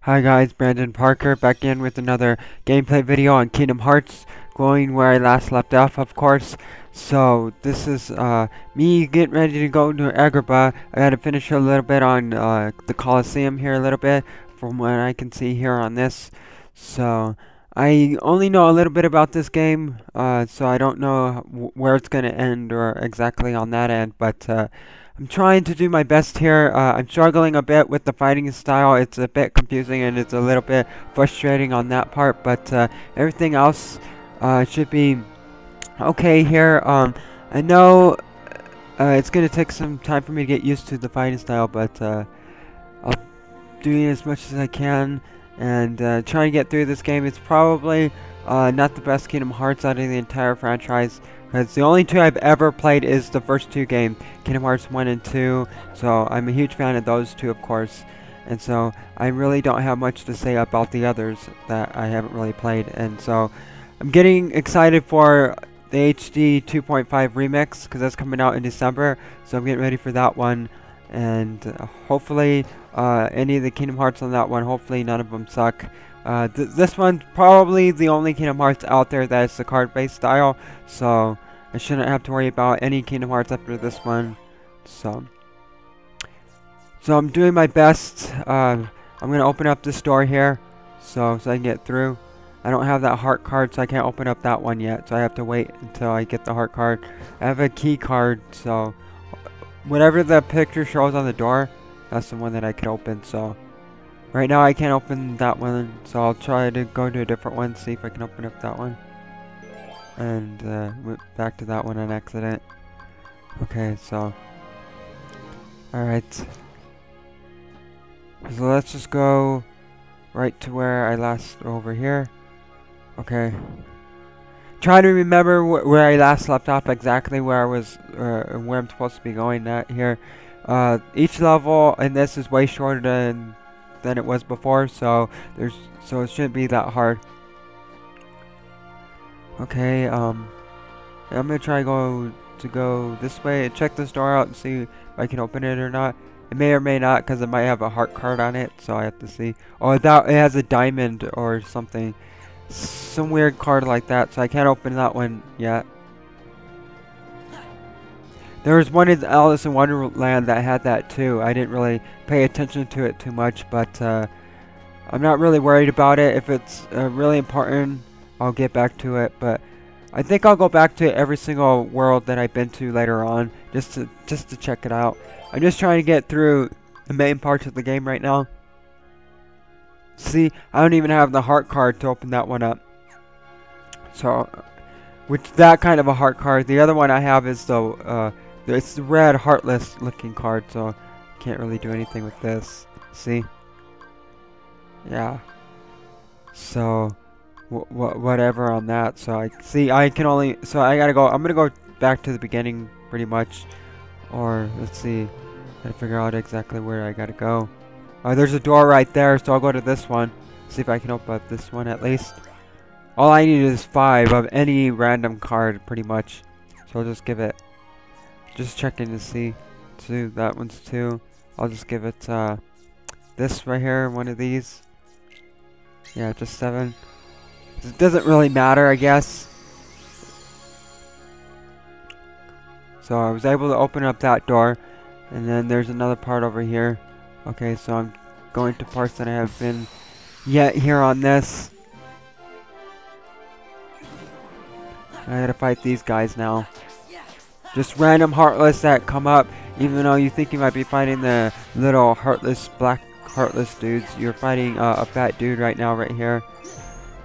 Hi guys, Brandon Parker back in with another gameplay video on Kingdom Hearts, going where I last left off, of course. So this is me getting ready to go to Agrabah. I gotta finish a little bit on the Coliseum here a little bit, from what I can see here on this. So I only know a little bit about this game, so I don't know where it's gonna end or exactly on that end, but I'm trying to do my best here. I'm struggling a bit with the fighting style. It's a bit confusing and it's a little bit frustrating on that part, but everything else should be okay here. I know it's going to take some time for me to get used to the fighting style, but I'll do as much as I can and trying to get through this game. It's probably not the best Kingdom Hearts out of the entire franchise, because the only two I've ever played is the first two games, Kingdom Hearts 1 and 2, so I'm a huge fan of those two, of course, and so I really don't have much to say about the others that I haven't really played, and so I'm getting excited for the HD 2.5 remix, because that's coming out in December, so I'm getting ready for that one, and hopefully any of the Kingdom Hearts on that one, hopefully none of them suck. This one's probably the only Kingdom Hearts out there that is the card-based style, so I shouldn't have to worry about any Kingdom Hearts after this one. So I'm doing my best. I'm gonna open up this door here, so I can get through. I don't have that heart card, so I can't open up that one yet. So I have to wait until I get the heart card. I have a key card, so whatever the picture shows on the door, that's the one that I can open. So right now I can't open that one, so I'll try to go to a different one, see if I can open up that one. And went back to that one on accident. Okay, so alright. So let's just go right to where I last over here. Okay. Try to remember where I last left off, exactly where I was, where I'm supposed to be going at here. Each level in this is way shorter than it was before, so it shouldn't be that hard. Okay, I'm gonna try to go this way and check this door out and see if I can open it or not. It may or may not, because it might have a heart card on it, so I have to see. Oh, it has a diamond or something, some weird card like that, so I can't open that one yet. There was one in Alice in Wonderland that had that too. I didn't really pay attention to it too much, but I'm not really worried about it. If it's really important, I'll get back to it. But I think I'll go back to every single world that I've been to later on, just to check it out. I'm just trying to get through the main parts of the game right now. See, I don't even have the heart card to open that one up. So, which that kind of a heart card. The other one I have is it's the red heartless looking card, so can't really do anything with this. See? Yeah. So whatever on that. So I can only, so I gotta go. I'm gonna go back to the beginning pretty much, or let's see. Gotta figure out exactly where I gotta go. There's a door right there, so I'll go to this one. See if I can open up this one at least. All I need is 5 of any random card, pretty much. So I'll just give it. Just checking to see. 2. That one's 2. I'll just give it this right here, one of these. Yeah, just 7. It doesn't really matter, I guess. So I was able to open up that door, and then there's another part over here. Okay, so I'm going to parts that I haven't been yet here on this. I gotta fight these guys now. Just random heartless that come up, even though you think you might be fighting the little heartless, black heartless dudes. You're fighting a fat dude right now, right here.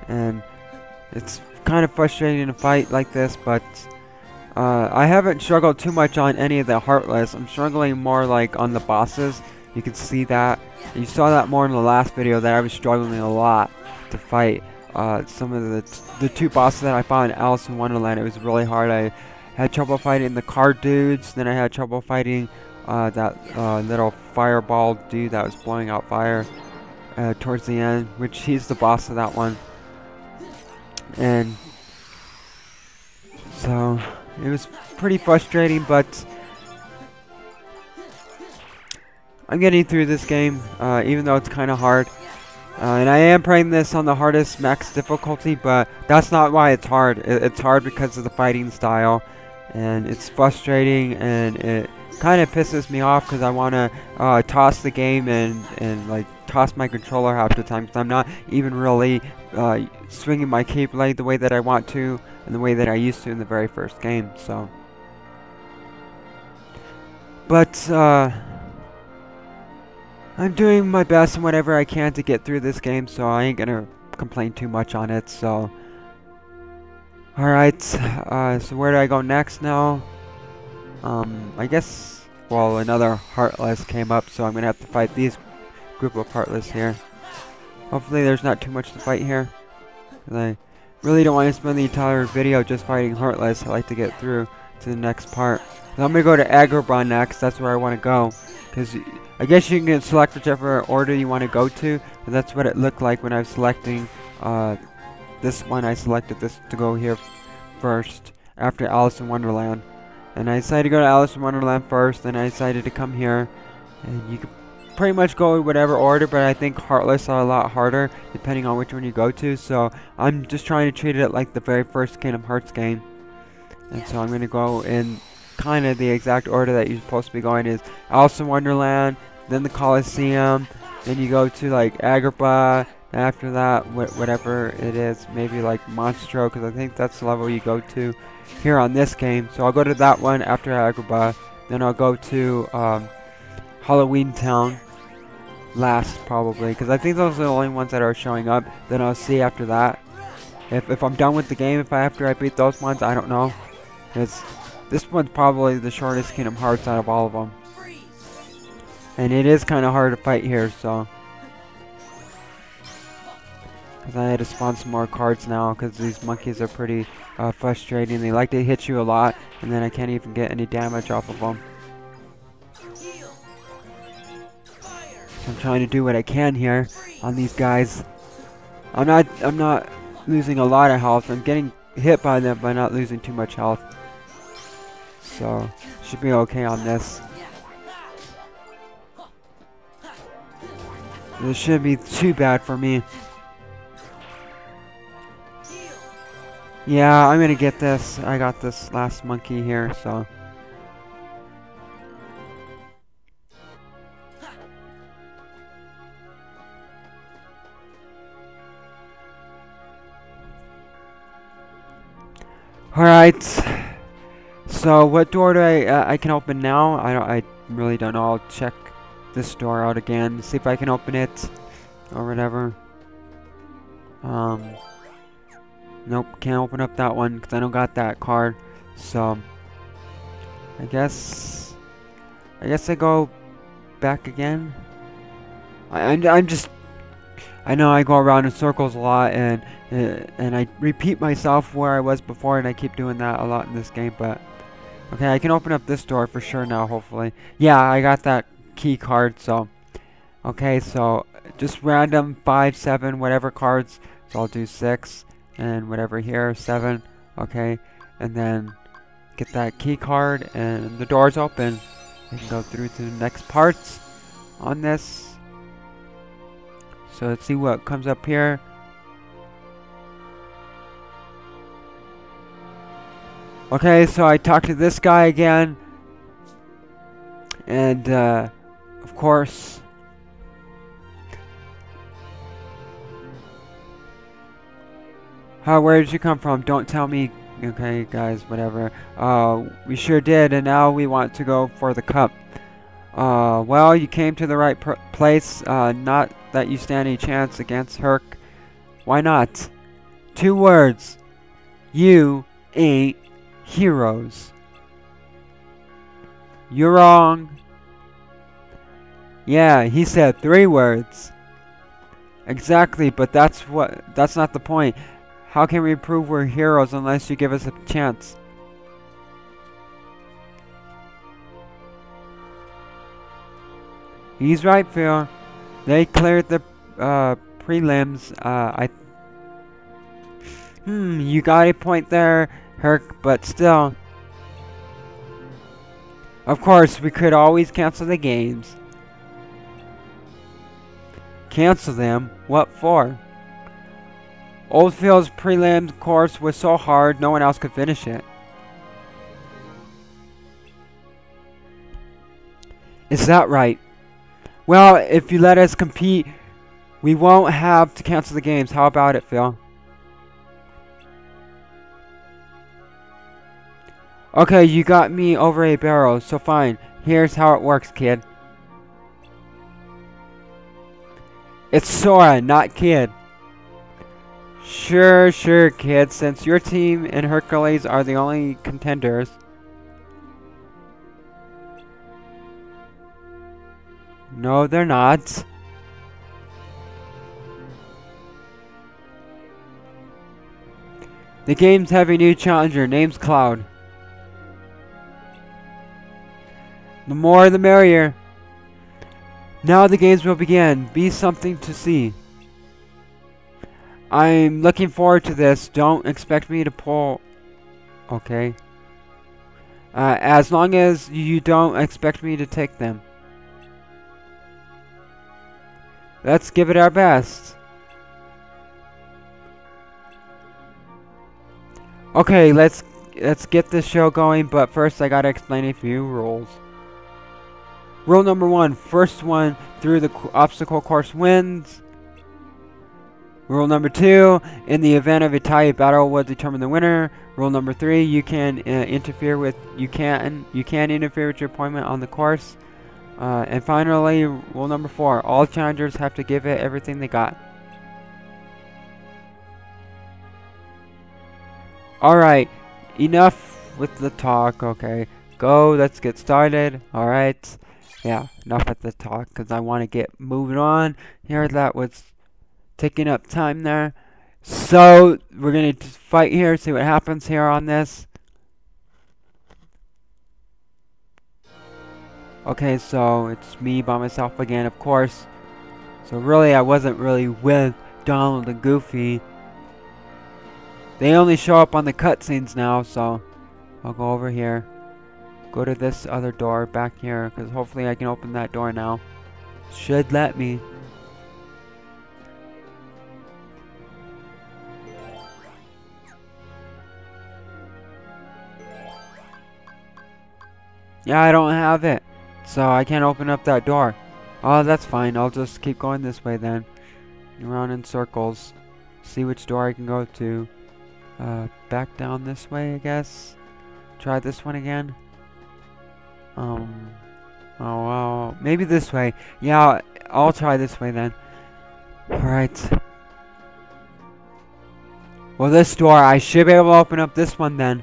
And it's kind of frustrating to fight like this, but I haven't struggled too much on any of the heartless. I'm struggling more like on the bosses. You can see that. You saw that more in the last video, that I was struggling a lot to fight some of the two bosses that I fought in Alice in Wonderland. It was really hard. I had trouble fighting the card dudes, then I had trouble fighting that little fireball dude that was blowing out fire towards the end, which he's the boss of that one. And so it was pretty frustrating, but I'm getting through this game, even though it's kind of hard. And I am playing this on the hardest max difficulty, but that's not why it's hard. It's hard because of the fighting style, and it's frustrating, and it kind of pisses me off because I want to toss the game and like toss my controller half the time, because I'm not even really swinging my keyblade the way that I want to and the way that I used to in the very first game. So, but I'm doing my best and whatever I can to get through this game, so I ain't gonna complain too much on it. So, alright, so where do I go next now? I guess, well, another Heartless came up, so I'm gonna have to fight these group of Heartless here. Hopefully there's not too much to fight here, because I really don't want to spend the entire video just fighting Heartless. I like to get through to the next part. So I'm gonna go to Agrabah next. That's where I want to go, because I guess you can select whichever order you want to go to, and that's what it looked like when I was selecting this one. I selected this to go here first, after Alice in Wonderland. And I decided to go to Alice in Wonderland first, then I decided to come here. And you can pretty much go in whatever order, but I think Heartless are a lot harder, depending on which one you go to. So I'm just trying to treat it like the very first Kingdom Hearts game. And so I'm going to go in kind of the exact order that you're supposed to be going is Alice in Wonderland, then the Coliseum, then you go to like Agrabah, after that whatever it is, maybe like Monstro, because I think that's the level you go to here on this game. So I'll go to that one after Agrabah, then I'll go to Halloween Town last probably, because I think those are the only ones that are showing up. Then I'll see after that if I'm done with the game, after I beat those ones. I don't know, because this one's probably the shortest Kingdom Hearts out of all of them. And it is kind of hard to fight here, so. Because I had to spawn some more cards now, because these monkeys are pretty frustrating. They like to hit you a lot, and then I can't even get any damage off of them. So I'm trying to do what I can here on these guys. I'm not losing a lot of health. I'm getting hit by them, but not losing too much health. So, should be okay on this. This shouldn't be too bad for me. Yeah, I'm gonna get this. I got this last monkey here, so. Alright. So what door do I can open now? I really don't know. I'll check this door out again, see if I can open it or whatever. Nope, can't open up that one because I don't got that card. So I guess I go back again. I'm just, I know I go around in circles a lot, and I repeat myself where I was before, and I keep doing that a lot in this game. But okay, I can open up this door for sure now, hopefully. Yeah, I got that key card. So okay, so just random 5, 7, whatever cards. So I'll do 6 and whatever here, 7. Okay, and then get that key card, and the door's open. I can go through to the next parts on this. So let's see what comes up here. Okay, so I talked to this guy again, and of course, where did you come from? Don't tell me. Okay, guys, whatever. We sure did, and now we want to go for the cup. Well, you came to the right place. Not that you stand any chance against Herc. Why not? 2 words. You ain't heroes. You're wrong. Yeah, he said 3 words. Exactly, but that's not the point. How can we prove we're heroes unless you give us a chance? He's right, Phil. They cleared the prelims. You got a point there, Herc, but still. Of course, we could always cancel the games. Cancel them? What for? Oldfield's prelim course was so hard, no one else could finish it. Is that right? Well, if you let us compete, we won't have to cancel the games. How about it, Phil? Okay, you got me over a barrel, so fine. Here's how it works, kid. It's Sora, not kid. Sure, kid. Since your team and Hercules are the only contenders. No, they're not. The games have a new challenger. Name's Cloud. The more the merrier. Now the games will begin. Be something to see. I'm looking forward to this. Don't expect me to pull... Okay. As long as you don't expect me to take them. Let's give it our best. Okay, let's get this show going, but first I gotta explain a few rules. Rule number 1, first one through the obstacle course wins. Rule number 2, in the event of a tie, a battle will determine the winner. Rule number 3, you can interfere with your opponent on the course. And finally, rule number 4, all challengers have to give it everything they got. Alright, enough with the talk, okay. Go, let's get started, alright. Yeah, enough with the talk, because I want to get moving on. Here, that was taking up time there. So, we're going to fight here, see what happens here on this. Okay, so it's me by myself again, of course. So really, I wasn't really with Donald and Goofy. They only show up on the cutscenes now, so I'll go over here. Go to this other door back here, because hopefully I can open that door now. Should let me. Yeah, I don't have it, so I can't open up that door. Oh, that's fine. I'll just keep going this way then. Around in circles. See which door I can go to. Back down this way, I guess. Try this one again. Oh, well, maybe this way. Yeah, I'll try this way then. Alright. Well, this door, I should be able to open up this one then.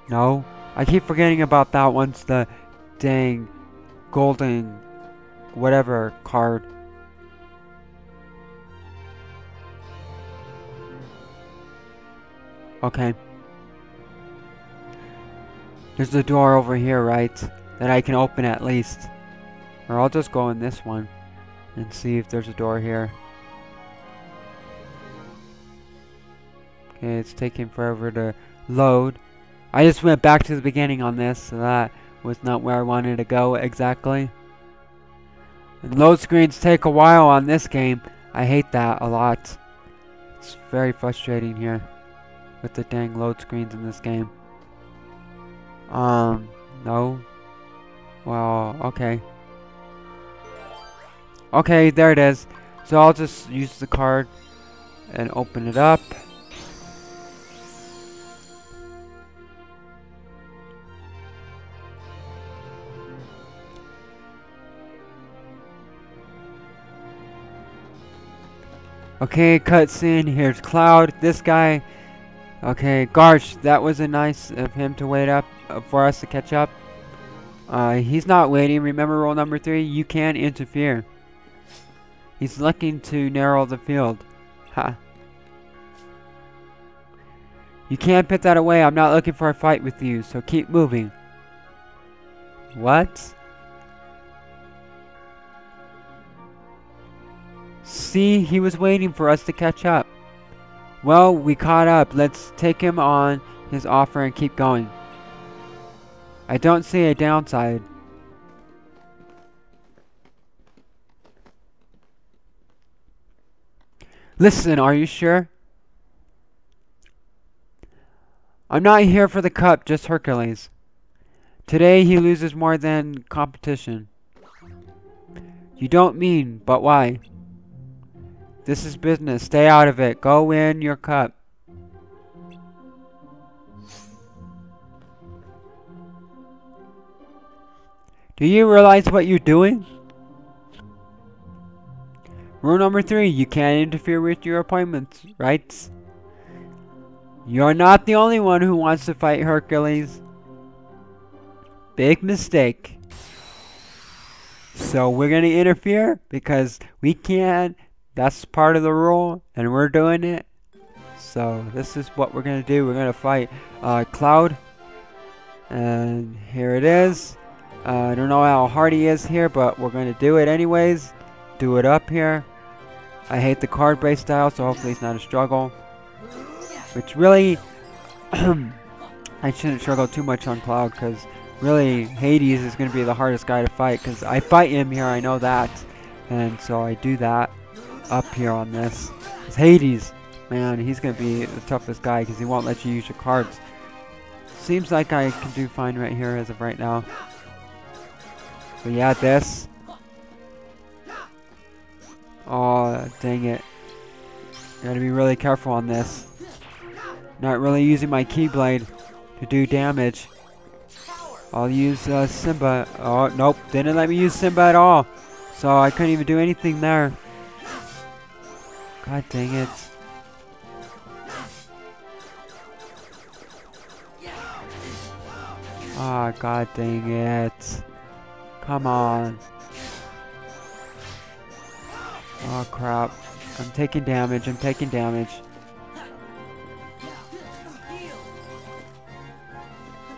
No, I keep forgetting about that once the dang golden whatever card. Okay. There's a door over here, right? That I can open at least. Or I'll just go in this one and see if there's a door here. Okay, it's taking forever to load. I just went back to the beginning on this, so that was not where I wanted to go exactly. And load screens take a while on this game. I hate that a lot. It's very frustrating here with the dang load screens in this game. No. Well, okay. Okay, there it is. So I'll just use the card and open it up. Okay, cutscene. Here's Cloud. This guy. Okay, gosh, that was a nice of him to wait up for us to catch up. He's not waiting. Remember rule number 3? You can interfere. He's looking to narrow the field. Ha. You can't put that away. I'm not looking for a fight with you, so keep moving. What? See, he was waiting for us to catch up. Well, we caught up. Let's take him on his offer and keep going. I don't see a downside. Listen, are you sure? I'm not here for the cup, just Hercules. Today he loses more than competition. You don't mean, but why? This is business. Stay out of it. Go win your cup. Do you realize what you're doing? Rule number 3, you can't interfere with your appointments, right? You're not the only one who wants to fight Hercules. Big mistake. So we're going to interfere because we can. That's part of the rule and we're doing it. So this is what we're going to do. We're going to fight Cloud. And here it is. I don't know how hard he is here, but we're going to do it anyways. Do it up here. I hate the card-based style, so hopefully it's not a struggle. Which really, I shouldn't struggle too much on Cloud, because really Hades is going to be the hardest guy to fight, because I fight him here, I know that. And so I do that up here on this. Because Hades, man, he's going to be the toughest guy, because he won't let you use your cards. Seems like I can do fine right here as of right now. But yeah, this. Oh, dang it. Gotta be really careful on this. Not really using my Keyblade to do damage. I'll use Simba. Oh, nope. Didn't let me use Simba at all. So I couldn't even do anything there. God dang it. Ah, oh, god dang it. Come on. Oh crap. I'm taking damage. I'm taking damage.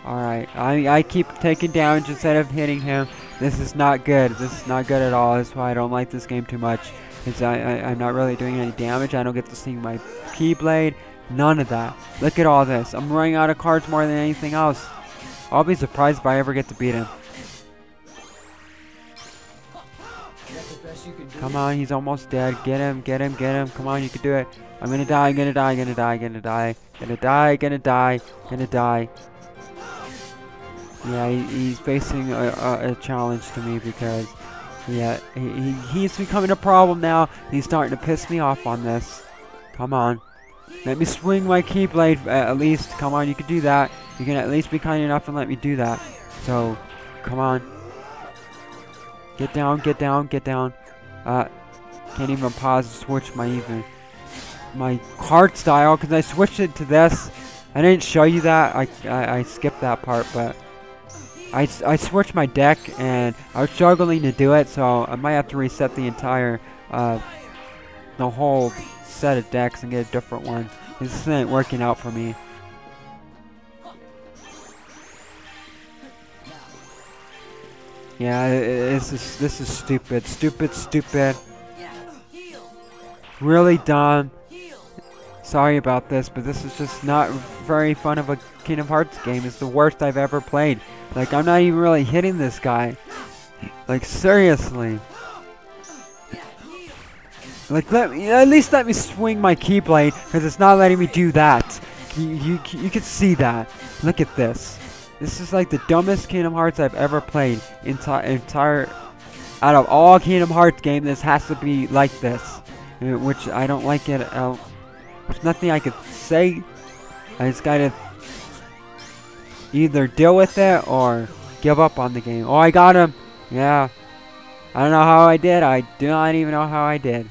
Alright. I keep taking damage instead of hitting him. This is not good. This is not good at all. That's why I don't like this game too much. Because I'm not really doing any damage. I don't get to see my Keyblade. None of that. Look at all this. I'm running out of cards more than anything else. I'll be surprised if I ever get to beat him. Come on, he's almost dead. Get him, get him, get him. Come on, you can do it. I'm gonna die, I'm gonna die, I'm gonna die, I'm gonna die. Gonna die, gonna die, gonna die. Yeah, he's facing a challenge to me because, yeah, he's becoming a problem now. He's starting to piss me off on this. Come on. Let me swing my Keyblade at least. Come on, you can do that. You can at least be kind enough and let me do that. So, come on. Get down, get down, get down. Can't even pause to switch my card style because I switched it to this. I didn't show you that. I skipped that part, but I switched my deck and I was struggling to do it, so I might have to reset the entire the whole set of decks and get a different one. This isn't working out for me. Yeah, this is stupid. Stupid. Really dumb. Sorry about this, but this is just not very fun of a Kingdom Hearts game. It's the worst I've ever played. Like, I'm not even really hitting this guy. Like, seriously. Like, at least let me swing my Keyblade, because it's not letting me do that. You can see that. Look at this. This is like the dumbest Kingdom Hearts I've ever played. Out of all Kingdom Hearts games, this has to be like this. Which I don't like it. There's nothing I could say. I just gotta either deal with it or give up on the game. Oh, I got him! Yeah. I don't know how I did. I do not even know how I did.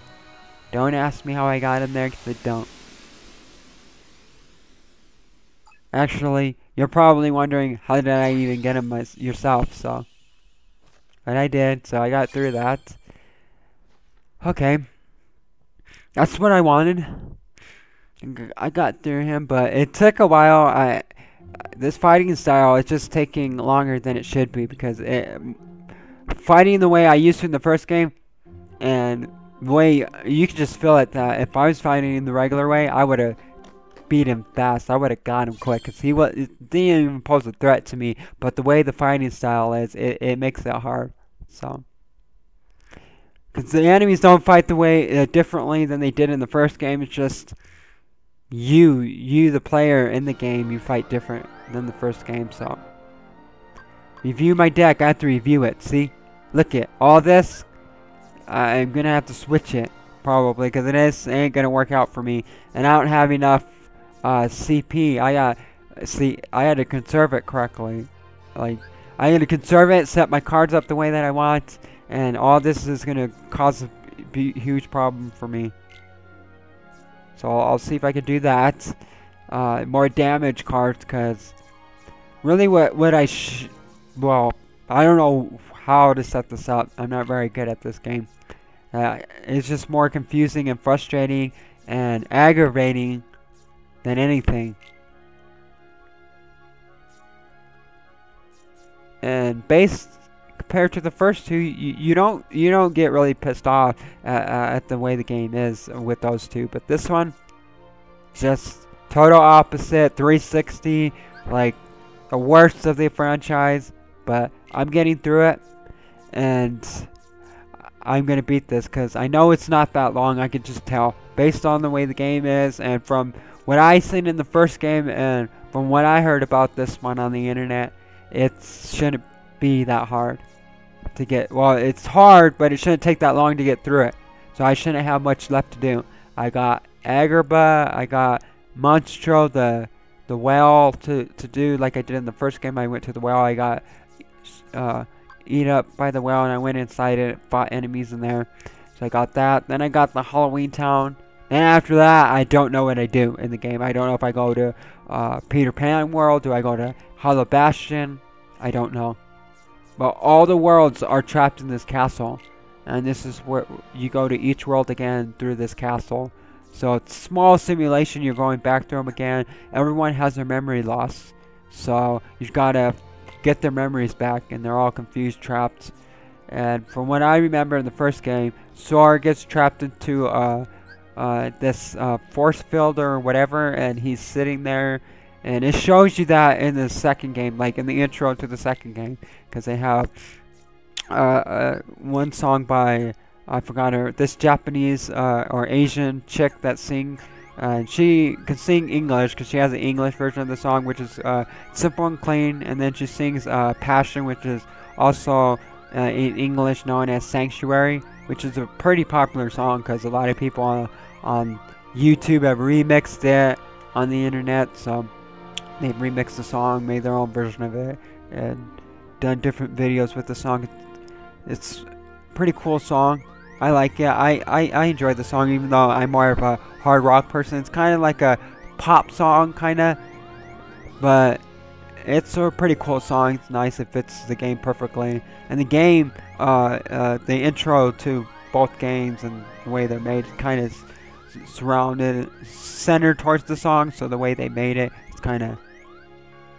Don't ask me how I got him there, because I don't. Actually, you're probably wondering, how did I even get him yourself, so And I did, so I got through that. Okay. That's what I wanted. I got through him, but it took a while. This fighting style is just taking longer than it should be, because fighting the way I used to in the first game, and the way you could just feel it, that if I was fighting in the regular way, I would have beat him fast. I would have got him quick, because he didn't even pose a threat to me. But the way the fighting style is, it makes it hard. So, because the enemies don't fight the way differently than they did in the first game. It's just you the player in the game, you fight different than the first game. So, review my deck. I have to review it. See, look at all this. I'm gonna have to switch it probably, because it ain't gonna work out for me, and I don't have enough CP. I had to conserve it correctly. Like, I had to conserve it, set my cards up the way that I want, and all this is gonna cause a huge problem for me. So I'll see if I can do that. More damage cards, because really what well, I don't know how to set this up. I'm not very good at this game. It's just more confusing and frustrating and aggravating than anything. And compared to the first two, you don't get really pissed off at the way the game is with those two. But this one, just total opposite, 360, like the worst of the franchise. But I'm getting through it, and I'm gonna beat this, because I know it's not that long. I can just tell based on the way the game is, and from what I seen in the first game, and from what I heard about this one on the internet, it shouldn't be that hard to get. Well, it's hard, but it shouldn't take that long to get through it. So I shouldn't have much left to do. I got Agrabah, I got Monstro, the whale to do like I did in the first game. I went to the whale, I got eat up by the whale, and I went inside it, fought enemies in there. So I got that. Then I got the Halloween Town. And after that, I don't know what I do in the game. I don't know if I go to Peter Pan World. Do I go to Hollow Bastion? I don't know. But all the worlds are trapped in this castle. And this is where you go to each world again through this castle. So it's a small simulation. You're going back through them again. Everyone has their memory loss. So you've got to get their memories back. And they're all confused, trapped. And from what I remember in the first game, Sora gets trapped into this force field or whatever, and he's sitting there, and it shows you that in the second game, like in the intro to the second game, because they have one song by, I forgot her, this Japanese or Asian chick that sing, and she can sing English because she has an English version of the song, which is simple and clean, and then she sings Passion, which is also in English known as Sanctuary, which is a pretty popular song because a lot of people on YouTube have remixed it on the internet. So they've remixed the song, made their own version of it, and done different videos with the song. It's a pretty cool song. I like it. I enjoy the song, even though I'm more of a hard rock person. It's kind of like a pop song, kind of, but it's a pretty cool song. It's nice. It fits the game perfectly. And the game, the intro to both games and the way they're made, kind of centered towards the song. So the way they made it, it's kind of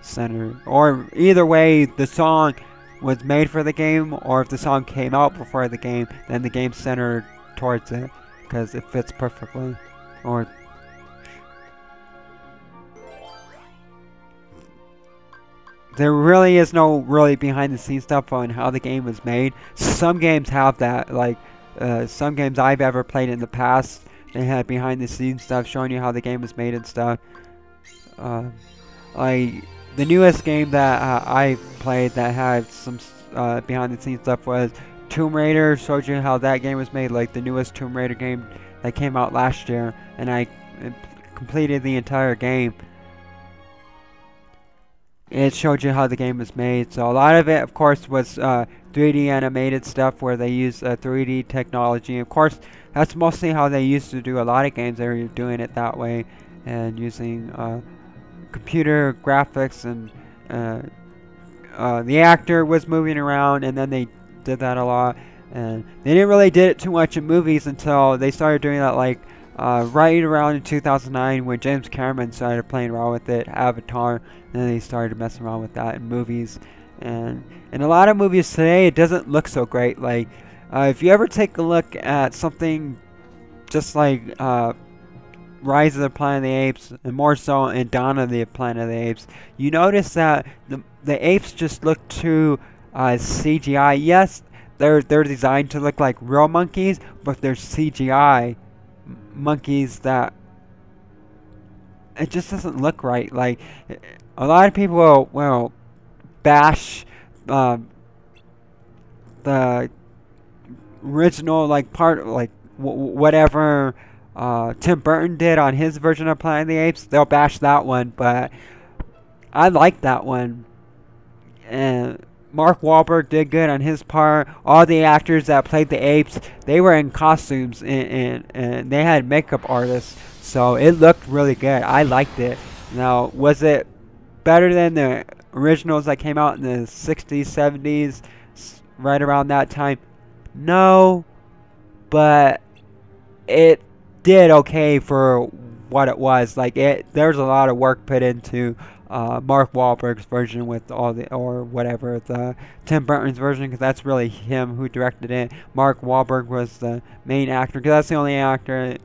centered. Or either way, the song was made for the game, or if the song came out before the game, then the game's centered towards it because it fits perfectly. Or there really is no really behind the scenes stuff on how the game was made. Some games have that, like some games I've ever played in the past, they had behind the scenes stuff showing you how the game was made and stuff. Like the newest game that I played that had some behind the scenes stuff was Tomb Raider. Showed you how that game was made, like the newest Tomb Raider game that came out last year, and I completed the entire game. It showed you how the game was made. So a lot of it, of course, was 3D animated stuff where they use 3D technology. Of course, that's mostly how they used to do a lot of games. They were doing it that way and using computer graphics, and the actor was moving around, and then they did that a lot, and they didn't really did it too much in movies until they started doing that like right around in 2009 when James Cameron started playing around with it, Avatar, and then they started messing around with that in movies. And in a lot of movies today, it doesn't look so great. Like if you ever take a look at something just like Rise of the Planet of the Apes, and more so in Dawn of the Planet of the Apes, you notice that the apes just look too CGI. Yes, they're designed to look like real monkeys, but they're CGI monkeys that it just doesn't look right. Like a lot of people will bash the original like part like whatever Tim Burton did on his version of Planet of the Apes. They'll bash that one, but I like that one. And Mark Wahlberg did good on his part. All the actors that played the apes, they were in costumes and they had makeup artists, so it looked really good. I liked it. Now, was it better than the originals that came out in the 60s, 70s, right around that time? No, but it did okay for what it was. Like there's a lot of work put into Mark Wahlberg's version with all the the Tim Burton's version, because that's really him who directed it. Mark Wahlberg was the main actor, because that's the only actor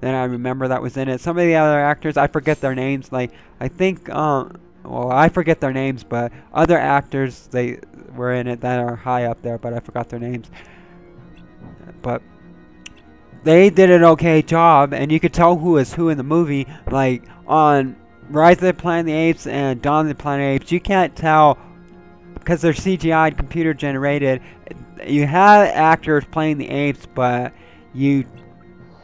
that I remember that was in it. Some of the other actors, I forget their names. Like I think well, I forget their names, but other actors, they were in it that are high up there, but I forgot their names. But they did an okay job, and you could tell who is who in the movie. Like on Rise of the Planet of the Apes and Dawn of the Planet of the Apes, you can't tell because they're CGI, computer generated. You had actors playing the apes, but you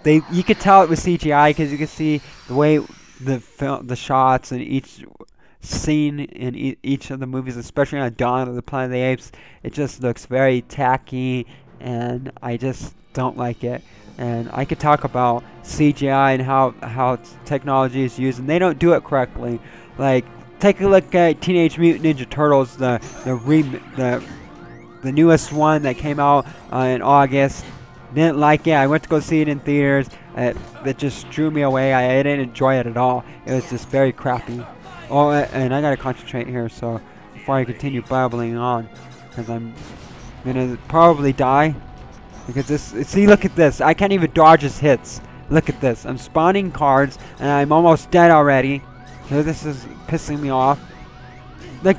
could tell it was CGI because you could see the way the shots in each scene in each of the movies, especially on Dawn of the Planet of the Apes. It just looks very tacky, and I just don't like it. And I could talk about CGI and how technology is used, and they don't do it correctly. Like, take a look at Teenage Mutant Ninja Turtles, the newest one that came out in August. Didn't like it. I went to go see it in theaters. It just drew me away. I didn't enjoy it at all. It was just very crappy. Oh, and I gotta concentrate here, so before I continue babbling on, because I'm gonna probably die. Because this, see, look at this. I can't even dodge his hits. Look at this. I'm spawning cards, and I'm almost dead already. So this is pissing me off. Like,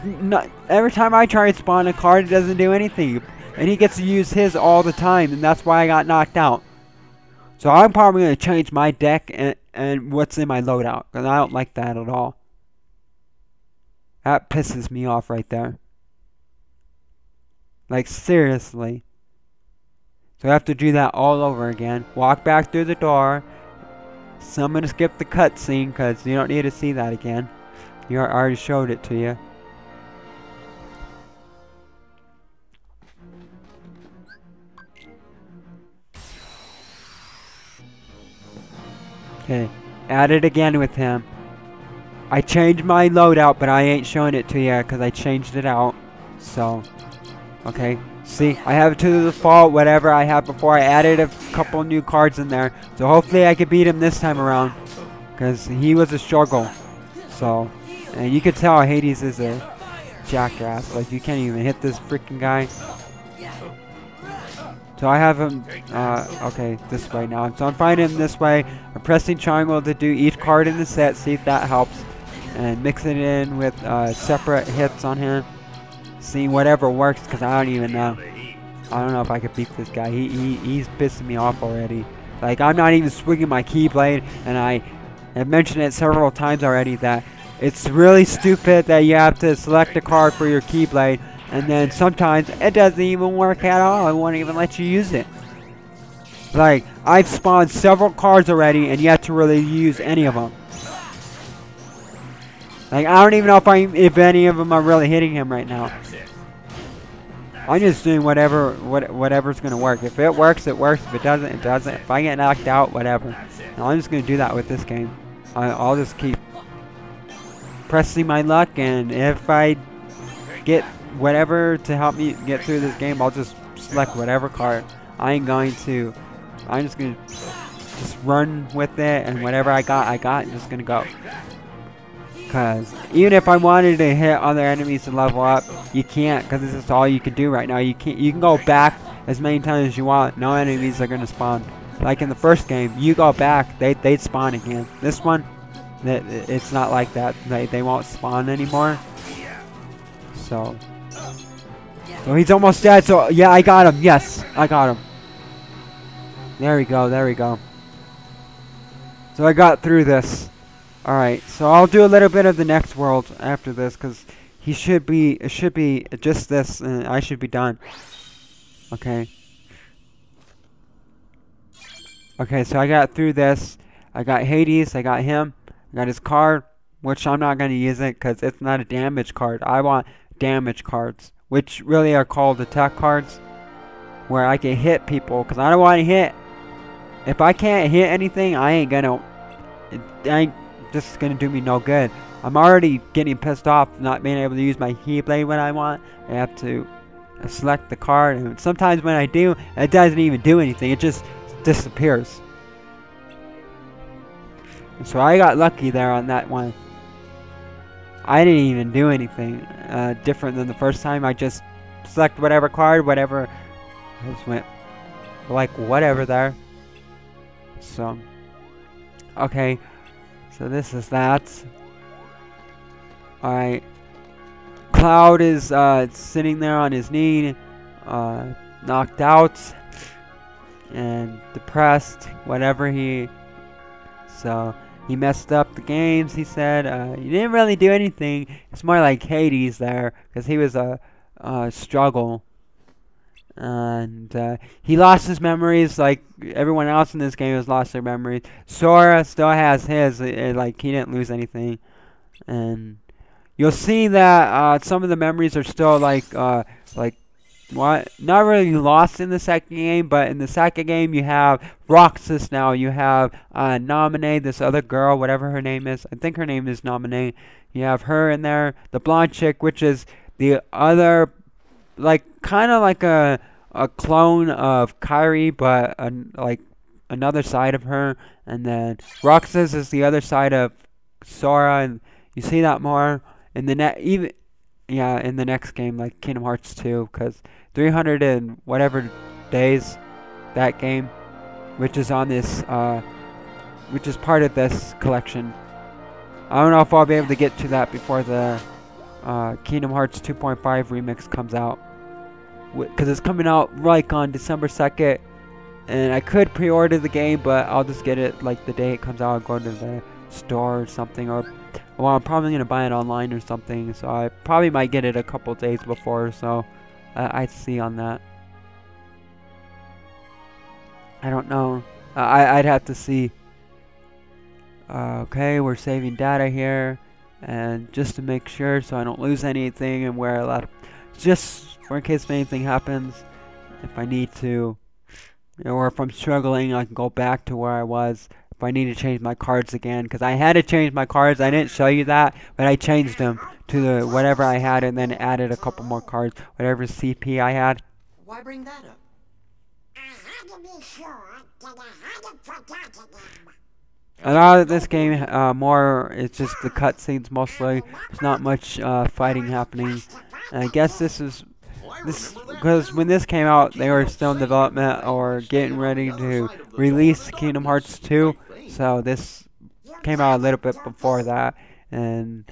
every time I try to spawn a card, it doesn't do anything. And he gets to use his all the time, and that's why I got knocked out. So I'm probably going to change my deck and what's in my loadout, because I don't like that at all. That pisses me off right there. Like, seriously. So I have to do that all over again. Walk back through the door. So I'm going to skip the cutscene because you don't need to see that again. I already showed it to you. Okay, at it again with him. I changed my loadout, but I ain't showing it to you because I changed it out. So, okay. See, I have it to the default, whatever I had before. I added a couple new cards in there. So hopefully I can beat him this time around. Because he was a struggle. So, and you can tell Hades is a jackass. Like, you can't even hit this freaking guy. So I have him, okay, this way now. So I'm fighting him this way. I'm pressing triangle to do each card in the set, see if that helps. And mix it in with separate hits on him. Seeing whatever works, because I don't even know. I don't know if I could beat this guy. He's pissing me off already. Like, I'm not even swinging my keyblade, and I have mentioned it several times already that it's really stupid that you have to select a card for your keyblade, and then sometimes it doesn't even work at all. It won't even let you use it. Like, I've spawned several cards already, and yet to really use any of them. Like, I don't even know if any of them are really hitting him right now. I'm just doing whatever's gonna work. If it works, it works. If it doesn't, it doesn't. If I get knocked out, whatever. And I'm just gonna do that with this game. I'll just keep pressing my luck, and if I get whatever to help me get through this game, I'll just select whatever card. I'm just gonna just run with it, and whatever I got, I'm just gonna go. Because even if I wanted to hit other enemies to level up, you can't, because this is all you can do right now. You can go back as many times as you want. No enemies are gonna spawn. Like in the first game, you go back, they'd spawn again. This one, it's not like that. They won't spawn anymore. So he's almost dead. So yeah, I got him. Yes, I got him. There we go. There we go. So I got through this. Alright, so I'll do a little bit of the next world after this, because it should be just this, and I should be done. Okay. Okay, so I got through this. I got Hades, I got him, I got his card, which I'm not going to use it, because it's not a damage card. I want damage cards, which really are called attack cards, where I can hit people, because I don't want to hit. If I can't hit anything, I ain't this is gonna do me no good. I'm already getting pissed off not being able to use my Keyblade when I want. I have to select the card, and sometimes when I do, it doesn't even do anything. It just disappears. And so I got lucky there on that one. I didn't even do anything different than the first time. I just select whatever card, whatever. I just went like whatever there. So okay. So this is that. Alright. Cloud is sitting there on his knee, knocked out and depressed, whatever so he messed up the games, he said. He didn't really do anything. It's more like Hades there, because he was a struggle. And he lost his memories like everyone else in this game has lost their memories. Sora still has his, like he didn't lose anything. And you'll see that some of the memories are still like what? Not really lost in the second game, but in the second game you have Roxas now. You have Nominee, this other girl, whatever her name is. I think her name is Nominee. You have her in there. The blonde chick, which is the other, like kind of like a clone of Kyrie, but like another side of her. And then Roxas is the other side of Sora, and you see that more in the in the next game, like Kingdom Hearts 2, because 300 and whatever days, that game, which is on this which is part of this collection. I don't know if I'll be able to get to that before the Kingdom Hearts 2.5 remix comes out, because it's coming out like on December 2nd, and I could pre-order the game, but I'll just get it like the day it comes out. I'll go to the store or something, or well, I'm probably gonna buy it online or something, so I probably might get it a couple days before, so I'd see on that. I don't know. I'd have to see. Okay, we're saving data here, and just to make sure so I don't lose anything, and where a lot of, just for in case anything happens, if I need to, or if I'm struggling, I can go back to where I was. If I need to change my cards again, because I had to change my cards. I didn't show you that, but I changed them to the whatever I had, and then added a couple more cards, whatever CP I had. Why bring that up? I had to be sure that I hadn't forgotten them. A lot of this game, it's just the cutscenes mostly. There's not much fighting happening. And I guess this because when this came out, they were still in development or getting ready to release Kingdom Hearts 2. So this came out a little bit before that. And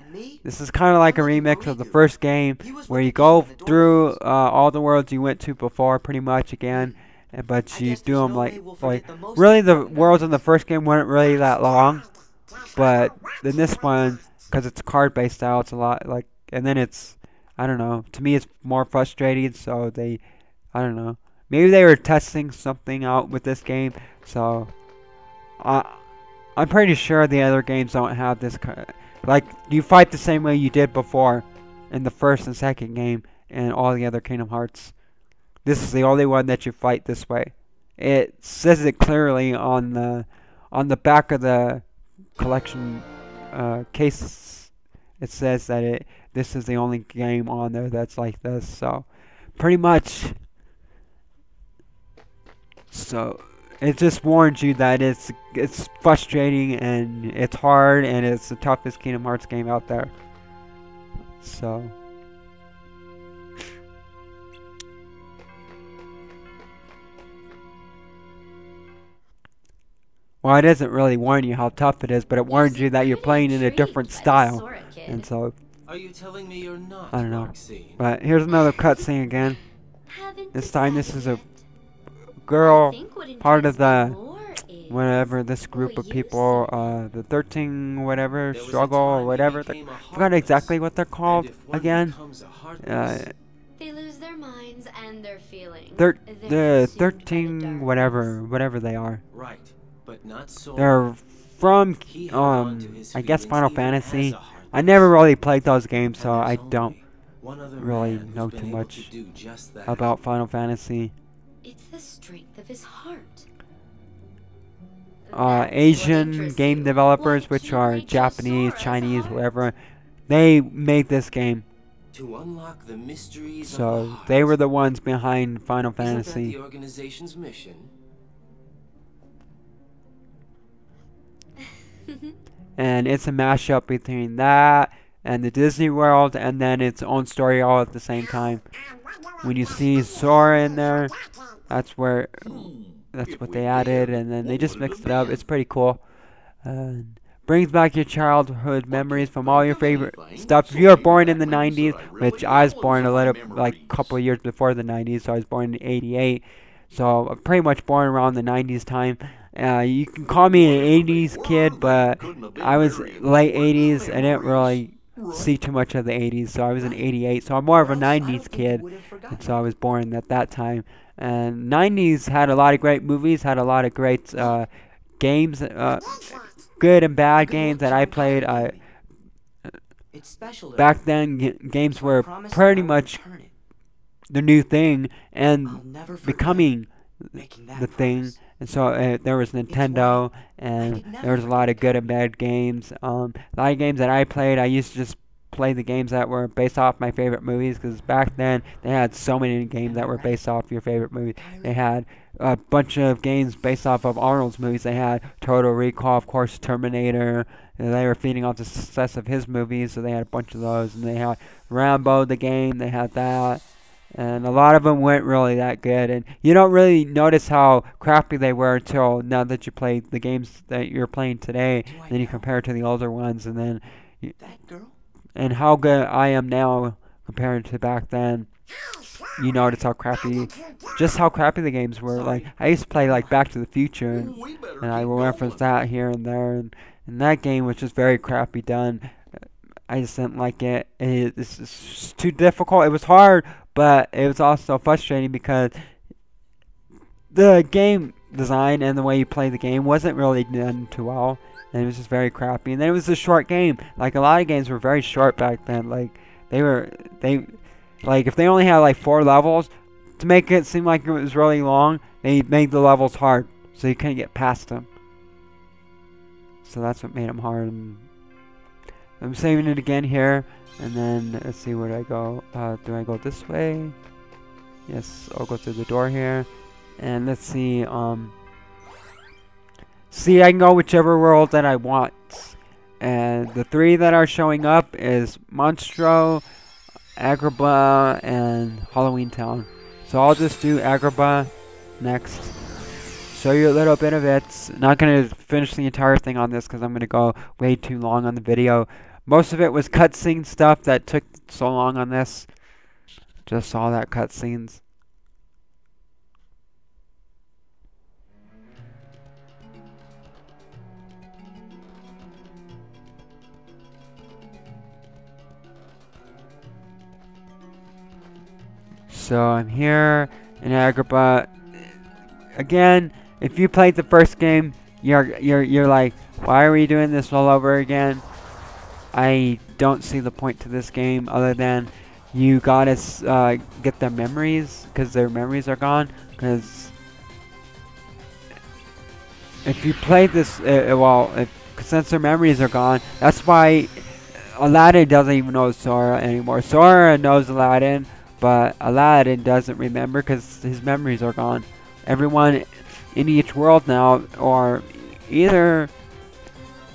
this is kind of like a remix of the first game, where you go through all the worlds you went to before pretty much again. But you do them like really the worlds in the first game weren't really that long, but in this one, because it's card based style, it's a lot like, and then it's, I don't know, to me it's more frustrating, so I don't know, maybe they were testing something out with this game. So I'm pretty sure the other games don't have this like, you fight the same way you did before in the first and second game and all the other Kingdom Hearts. This is the only one that you fight this way. It says it clearly on the back of the collection case. It says that this is the only game on there that's like this. So pretty much So it just warns you that it's frustrating and it's hard and it's the toughest Kingdom Hearts game out there. So well, it doesn't really warn you how tough it is, but it warns you that you're playing in a different style. And so Are you telling me you're not I don't know. Maxine? But here's another cutscene again. This time this is a girl, part of the whatever this group of people, the 13 whatever struggle or whatever. I forgot exactly what they're called again. They lose their minds and their feelings. The 13 whatever they are. Right, but not so. They're from I guess Final Fantasy. I never really played those games, so I don't really know too much about Final Fantasy. It's the strength of his heart. Asian game developers, which are Japanese, Chinese, whatever, they made this game. To unlock the mysteries So of the heart. they were the ones behind Final Isn't that Fantasy. the organization's mission? And it's a mashup between that and the Disney World, and then its own story all at the same time. When you see Sora in there, that's what they added, and then they just mixed it up. It's pretty cool. Brings back your childhood memories from all your favorite stuff. If you were born in the 90s, which I was born a couple of years before the 90s, so I was born in '88. So I'm pretty much born around the 90s time. You can call me an 80s kid, but I was late 80s. I didn't really see too much of the 80s, so I was in '88. So I'm more of a 90s kid, and so I was born at that time. And 90s had a lot of great movies, had a lot of great games, good and bad games that I played. Back then, games were pretty much the new thing and becoming the thing. And so there was Nintendo, and there was a lot of good and bad games. A lot of games that I played, I used to just play the games that were based off my favorite movies, because back then they had so many games that were based off your favorite movie. They had a bunch of games based off of Arnold's movies. They had Total Recall, of course, Terminator. And they were feeding off the success of his movies, so they had a bunch of those. And they had Rambo, the game, they had that. And a lot of them weren't really that good, and you don't really notice how crappy they were until now that you play the games that you're playing today. And then you compare it to the older ones, and then and how good I am now compared to back then. You notice how crappy the games were. Like I used to play like Back to the Future, and I will reference that here and there. And that game was just very crappy done. I just didn't like it. It's just too difficult. It was hard, but it was also frustrating because the game design and the way you play the game wasn't really done too well, and it was just very crappy. And then it was a short game. Like a lot of games were very short back then. Like if they only had like 4 levels, to make it seem like it was really long, they made the levels hard, so you couldn't get past them. So that's what made them hard. I'm saving it again here, and then let's see, where do I go? Do I go this way? Yes, I'll go through the door here, and let's see. See, I can go whichever world that I want, and the 3 that are showing up is Monstro, Agrabah, and Halloween Town. So I'll just do Agrabah next. Show you a little bit of it. Not going to finish the entire thing on this because I'm going to go way too long on the video. Most of it was cutscene stuff that took so long on this. Just all that cutscenes. So I'm here in Agrabah. Again, if you played the first game, you're like, why are we doing this all over again? I don't see the point to this game other than you gotta get their memories, because their memories are gone. Because if you play this, since their memories are gone, that's why Aladdin doesn't even know Sora anymore. Sora knows Aladdin, but Aladdin doesn't remember because his memories are gone. everyone in each world now, or either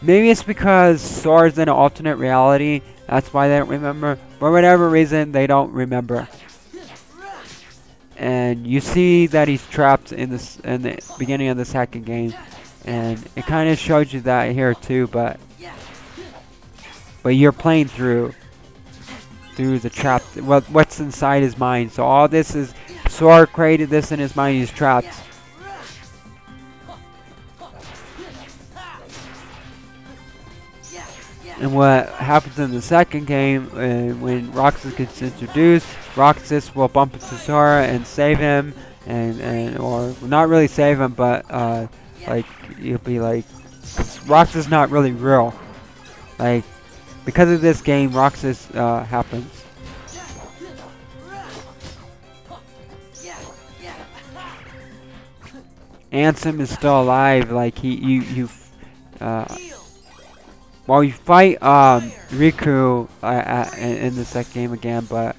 maybe it's because Sora's in an alternate reality, that's why they don't remember. For whatever reason, they don't remember. And you see that he's trapped in the beginning of the second game, and it kind of shows you that here too. But you're playing through the trap, what's inside his mind. So all this is Sora created this in his mind. He's trapped. And what happens in the second game, when Roxas gets introduced, Roxas will bump into Sora and save him, or not really save him, but like you'll be like, Roxas is not really real. Like because of this game, Roxas happens. Ansem is still alive. Like well, you fight Riku in the second game again, but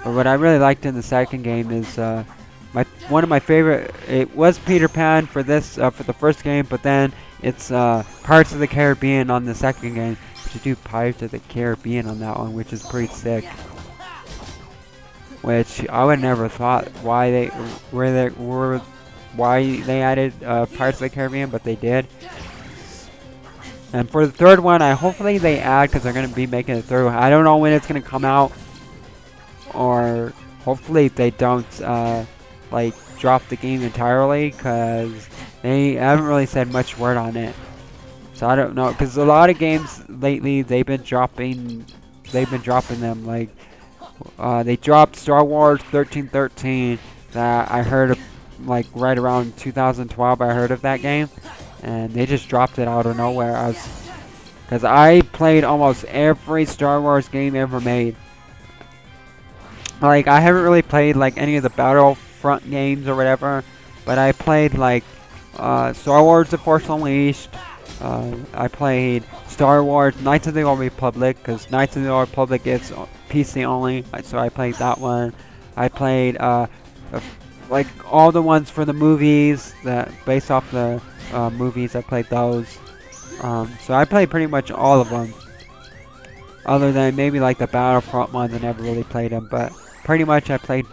what I really liked in the second game is one of my favorite. It was Peter Pan for this for the first game, but then it's Pirates of the Caribbean on the second game. You do Pirates of the Caribbean on that one, which is pretty sick. Which I would never thought why they added Pirates of the Caribbean, but they did. And for the third one, hopefully they add, because they're going to be making a third one. I don't know when it's going to come out, or hopefully they don't like drop the game entirely, because they haven't really said much word on it. So I don't know, because a lot of games lately they've been dropping them. Like they dropped Star Wars 1313 that I heard of, like right around 2012. I heard of that game. And they just dropped it out of nowhere. Because I played almost every Star Wars game ever made. Like, I haven't really played like any of the Battlefront games or whatever, but I played like Star Wars The Force Unleashed. I played Star Wars Knights of the Old Republic, because Knights of the Old Republic is PC only, so I played that one. I played like all the ones for the movies that based off the movies. I played those. So I played pretty much all of them, other than maybe like the Battlefront ones. I never really played them, but pretty much I played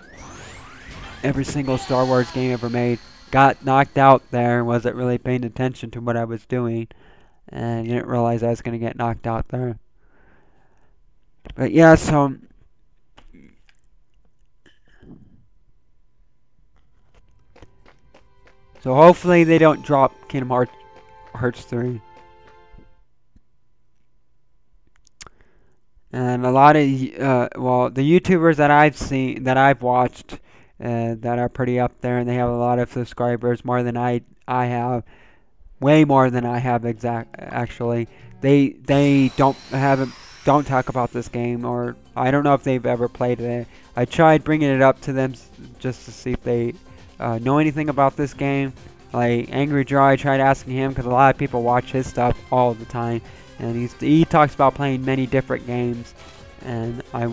every single Star Wars game ever made. Got knocked out there and wasn't really paying attention to what I was doing, and didn't realize I was going to get knocked out there. But yeah, so hopefully they don't drop Kingdom Hearts 3. And a lot of well, the YouTubers that I've watched, that are pretty up there, and they have a lot of subscribers, more than I have, way more than I have actually. They don't talk about this game, or I don't know if they've ever played it. I tried bringing it up to them just to see if they know anything about this game. Like Angry Joe, I tried asking him, because a lot of people watch his stuff all the time, and he talks about playing many different games, and I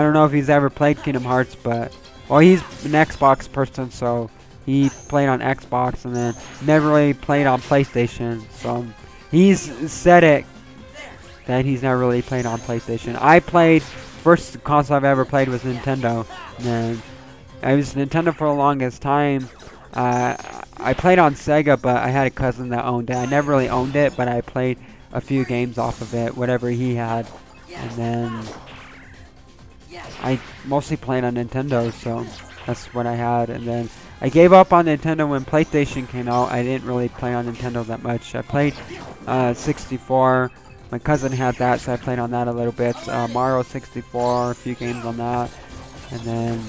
don't know if he's ever played Kingdom Hearts, but well, he's an Xbox person, so he played on Xbox and then never really played on PlayStation. So he's said it that he's never really played on PlayStation. First console I've ever played was Nintendo, and I was Nintendo for the longest time. I played on Sega, but I had a cousin that owned it. I never really owned it, but I played a few games off of it, whatever he had. And then I mostly played on Nintendo, so that's what I had. And then I gave up on Nintendo when PlayStation came out. I didn't really play on Nintendo that much. I played 64. My cousin had that, so I played on that a little bit. Mario 64, a few games on that. And then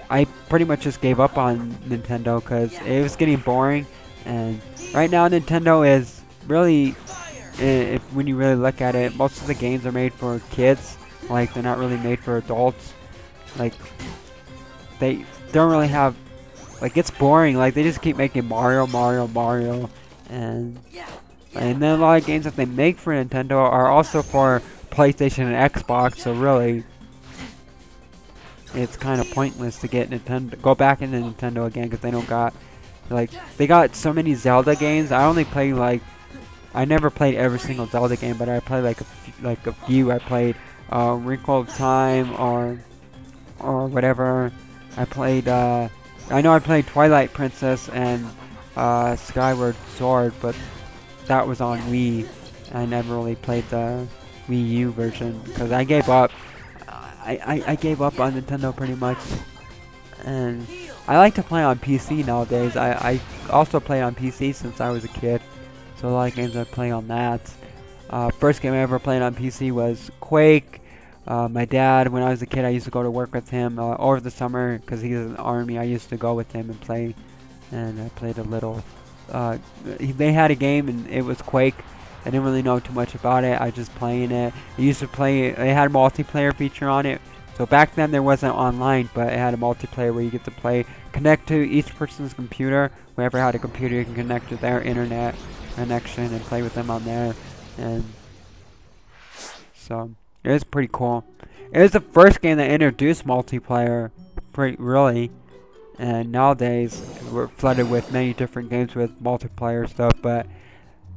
I pretty much just gave up on Nintendo because it was getting boring. And right now Nintendo is really, when you really look at it, most of the games are made for kids. Like, they're not really made for adults. Like, they don't really have, like, it's boring. Like, they just keep making Mario. And then a lot of games that they make for Nintendo are also for PlayStation and Xbox, so really, it's kind of pointless to get Nintendo, go back into Nintendo again, because they don't got, like, they got so many Zelda games. I only play, like, I never played every single Zelda game, but I played like a few. I played Wrinkle of Time or whatever. I played I know I played Twilight Princess and Skyward Sword, but that was on Wii. I never really played the Wii U version because I gave up. I gave up on Nintendo pretty much, and I like to play on PC nowadays. I also play on PC since I was a kid, so a lot of games I play on that. First game I ever played on PC was Quake. My dad, when I was a kid, I used to go to work with him over the summer because he was in the army. I used to go with him and play, and I played a little. They had a game and it was Quake. I didn't really know too much about it. I was just playing it. I used to play. It had a multiplayer feature on it. So back then there wasn't online, but it had a multiplayer where you get to play, connect to each person's computer. Whoever had a computer, you can connect to their internet connection and play with them on there. And so it was pretty cool. It was the first game that introduced multiplayer, really. And nowadays we're flooded with many different games with multiplayer stuff. But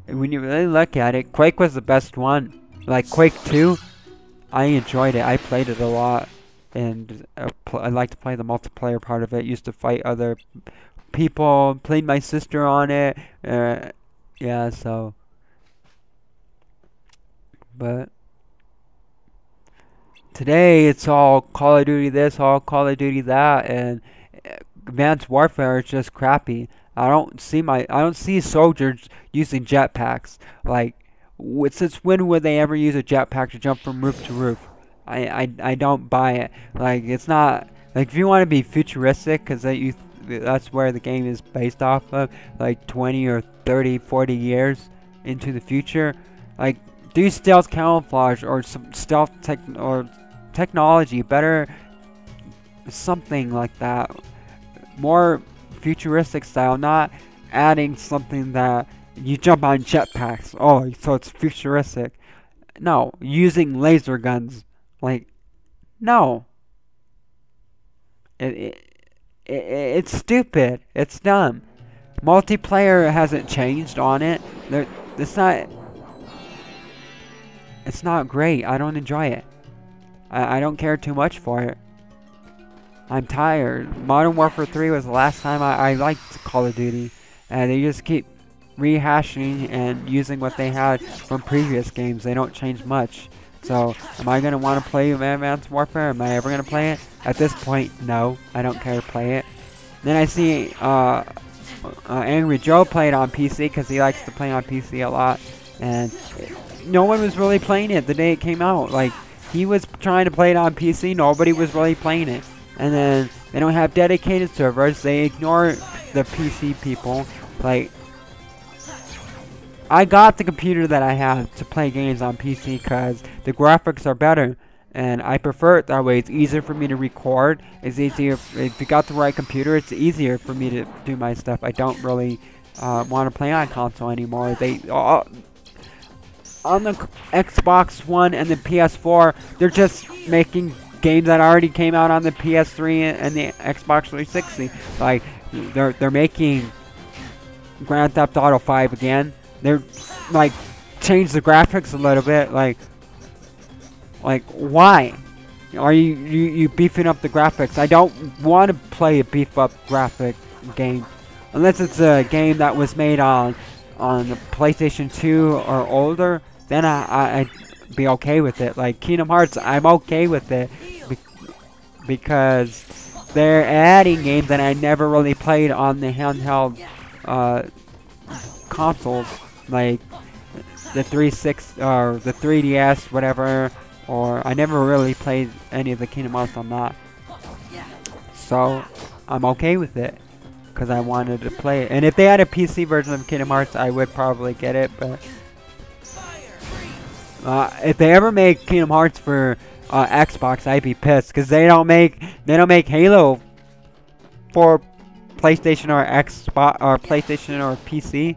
when you really look at it, Quake was the best one. Like Quake 2, I enjoyed it. I played it a lot, and I like to play the multiplayer part of it. Used to fight other people. Played my sister on it. Yeah, so. But today it's all Call of Duty this, all Call of Duty that, and Advanced Warfare is just crappy. I don't see soldiers using jetpacks. Like, since when would they ever use a jetpack to jump from roof to roof? I don't buy it. Like, it's not, like, if you want to be futuristic, because that's where the game is based off of, like 20 or 30, 40 years into the future, like, do stealth camouflage or some stealth technology, better, something like that, more futuristic style, not adding something that you jump on jetpacks. Oh, so it's futuristic. No, using laser guns. Like, no. It's stupid. It's dumb. Multiplayer hasn't changed on it. It's not great. I don't enjoy it. I don't care too much for it. I'm tired. Modern Warfare 3 was the last time I liked Call of Duty. And they just keep rehashing and using what they had from previous games. They don't change much. So, am I going to want to play Advanced Warfare? Am I ever going to play it? At this point, no. I don't care to play it. Then I see Angry Joe play it on PC because he likes to play on PC a lot. And no one was really playing it the day it came out. Like, he was trying to play it on PC. Nobody was really playing it. And then they don't have dedicated servers. They ignore the PC people. Like, I got the computer that I have to play games on PC because the graphics are better. And I prefer it that way. It's easier for me to record. It's easier, if you got the right computer, it's easier for me to do my stuff. I don't really want to play on console anymore. On the Xbox One and the PS4, they're just making games that already came out on the PS3 and the Xbox 360. Like, they're making Grand Theft Auto 5 again. They're, like, changed the graphics a little bit. Like, why? Are you beefing up the graphics? I don't want to play a beef up graphic game. Unless it's a game that was made on the PlayStation 2 or older, then I'd be okay with it. Like Kingdom Hearts, I'm okay with it because they're adding games that I never really played on the handheld consoles, like the 360 or the 3DS, whatever. Or I never really played any of the Kingdom Hearts on that, so I'm okay with it because I wanted to play it. And if they had a PC version of Kingdom Hearts, I would probably get it. But if they ever make Kingdom Hearts for Xbox, I'd be pissed because they don't make Halo for PlayStation or Xbox or PlayStation or PC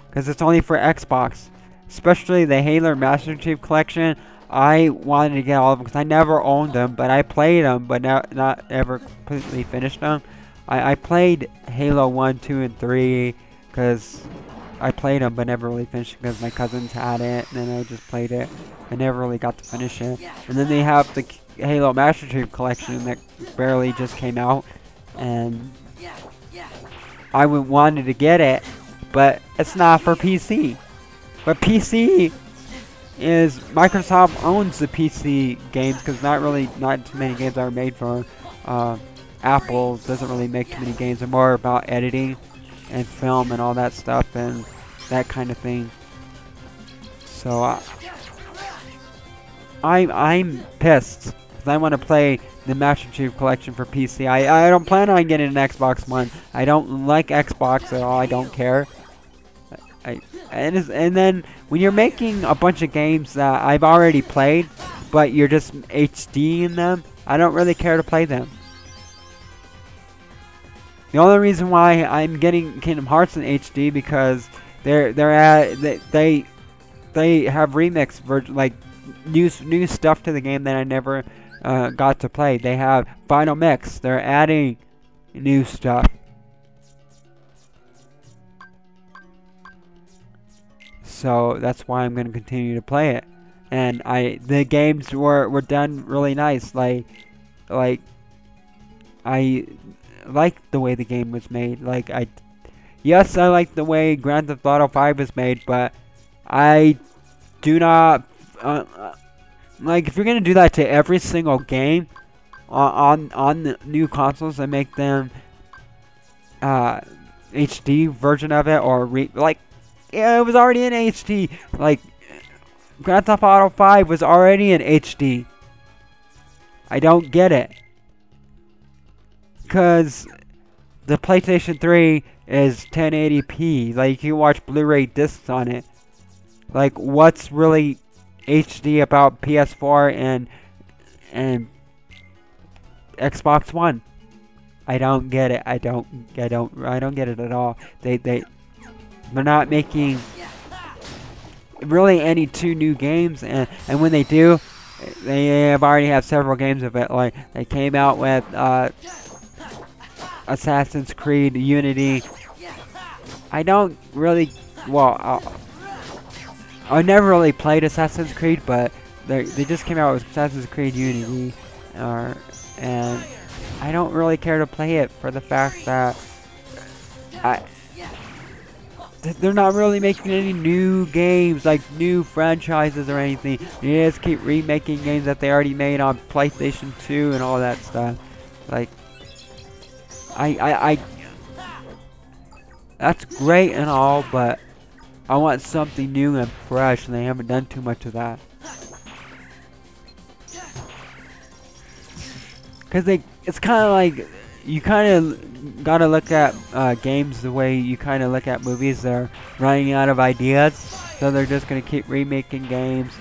because it's only for Xbox. Especially the Halo Master Chief Collection. I wanted to get all of them because I never owned them, but I played them, but not ever completely finished them. I played Halo 1, 2, and 3 because I played them, but never really finished it because my cousins had it, and then I just played it. I never really got to finish it. And then they have the Halo Master Chief Collection that barely just came out, and I wanted to get it, but it's not for PC. But PC is Microsoft owns the PC games because not too many games are made for. Apple doesn't really make too many games. They're more about editing and film and all that stuff and that kind of thing. So I'm pissed because I want to play the Master Chief Collection for PC. I don't plan on getting an Xbox One. I don't like Xbox at all. I don't care. And then when you're making a bunch of games that I've already played, but you're just HDing them, I don't really care to play them. The only reason why I'm getting Kingdom Hearts in HD because they have remix version, like new stuff to the game that I never got to play. They have Final Mix. They're adding new stuff. So that's why I'm going to continue to play it. And the games were done really nice. Like I like the way the game was made. Yes, I like the way Grand Theft Auto 5 is made, but I do not like if you're gonna do that to every single game on the new consoles and make them HD version of it, or yeah, it was already in HD. Like Grand Theft Auto 5 was already in HD. I don't get it. Because the PlayStation 3 is 1080p. Like, you can watch Blu-ray discs on it. Like, what's really HD about PS4 and Xbox One? I don't get it. I don't get it at all. They're not making really any two new games, and when they do, they have already have several games of it. Like, they came out with Assassin's Creed Unity. I don't really, I never really played Assassin's Creed, but they just came out with Assassin's Creed Unity, and I don't really care to play it for the fact that they're not really making any new games, like new franchises or anything. They just keep remaking games that they already made on PlayStation 2 and all that stuff. Like, that's great and all, but I want something new and fresh, and they haven't done too much of that. Because it's kind of like, you kind of gotta look at games the way you kind of look at movies. They're running out of ideas, so they're just gonna keep remaking games,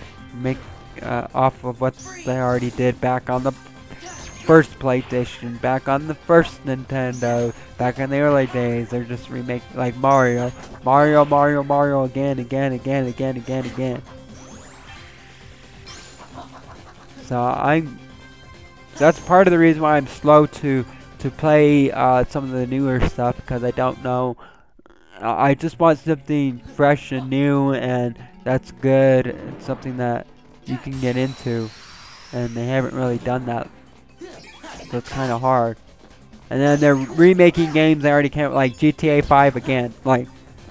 off of what they already did back on the first PlayStation, back on the first Nintendo, back in the early days. They're just remaking, like Mario again. So that's part of the reason why I'm slow to play some of the newer stuff, because I don't know. I just want something fresh and new, and that's good, and something that you can get into, and they haven't really done that. So it's kind of hard. And then they're remaking games that already came out, like GTA 5 again. Like,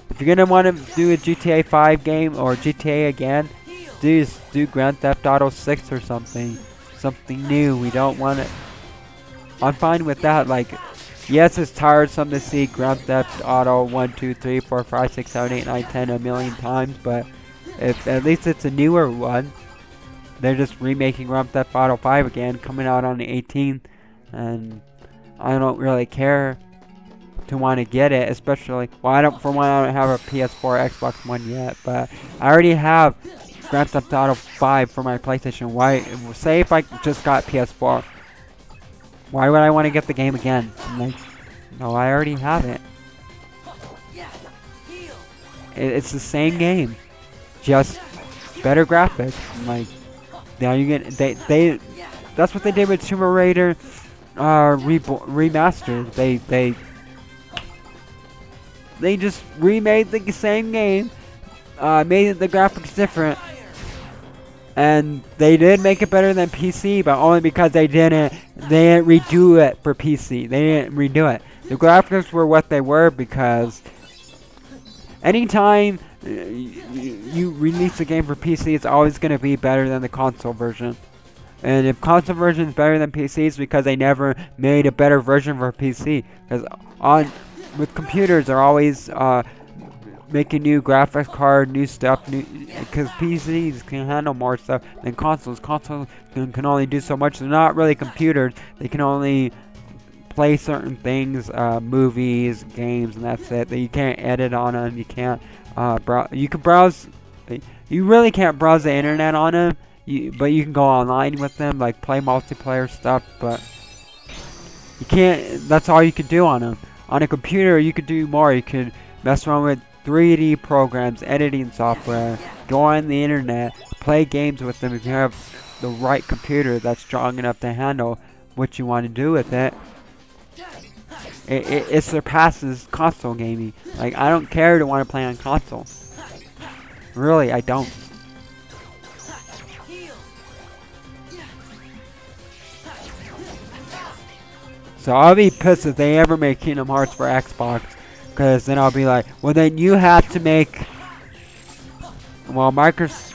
if you're gonna want to do a GTA 5 game or GTA again, do Grand Theft Auto 6 or something new. We don't want it. I'm fine with that. Like, yes, it's tiresome to see Grand Theft Auto 1, 2, 3, 4, 5, 6, 7, 8, 9, 10 a million times, but if at least it's a newer one. They're just remaking Grand Theft Auto 5 again, coming out on the 18th, and I don't really care to want to get it, especially, well, I don't have a PS4 Xbox One yet, but I already have Grand Theft Auto 5 for my PlayStation. Why, say if I just got PS4, why would I want to get the game again? I'm like, no, I already have it. It's the same game, just better graphics. I'm like, Now you get they that's what they did with Tomb Raider remastered. They just remade the same game, made the graphics different, and they did make it better than PC, but only because they didn't redo it for PC. They didn't redo it. The graphics were what they were because anytime you release a game for PC, it's always going to be better than the console version. And if console version is better than PC, it's because they never made a better version for PC. Because with computers, they're always making new graphics card, new stuff, because PCs can handle more stuff than consoles. Consoles can only do so much. They're not really computers. They can only play certain things, movies, games, and that's it. You can't edit on them. You can't you can browse. You really can't browse the internet on them. But you can go online with them, like play multiplayer stuff. But you can't. That's all you can do on them. On a computer, you could do more. You could mess around with 3D programs, editing software, go on the internet, play games with them if you have the right computer that's strong enough to handle what you want to do with it. It surpasses console gaming. Like, I don't care to want to play on console. Really, I don't. So I'll be pissed if they ever make Kingdom Hearts for Xbox. Because then I'll be like, well then you have to make... Well, Microsoft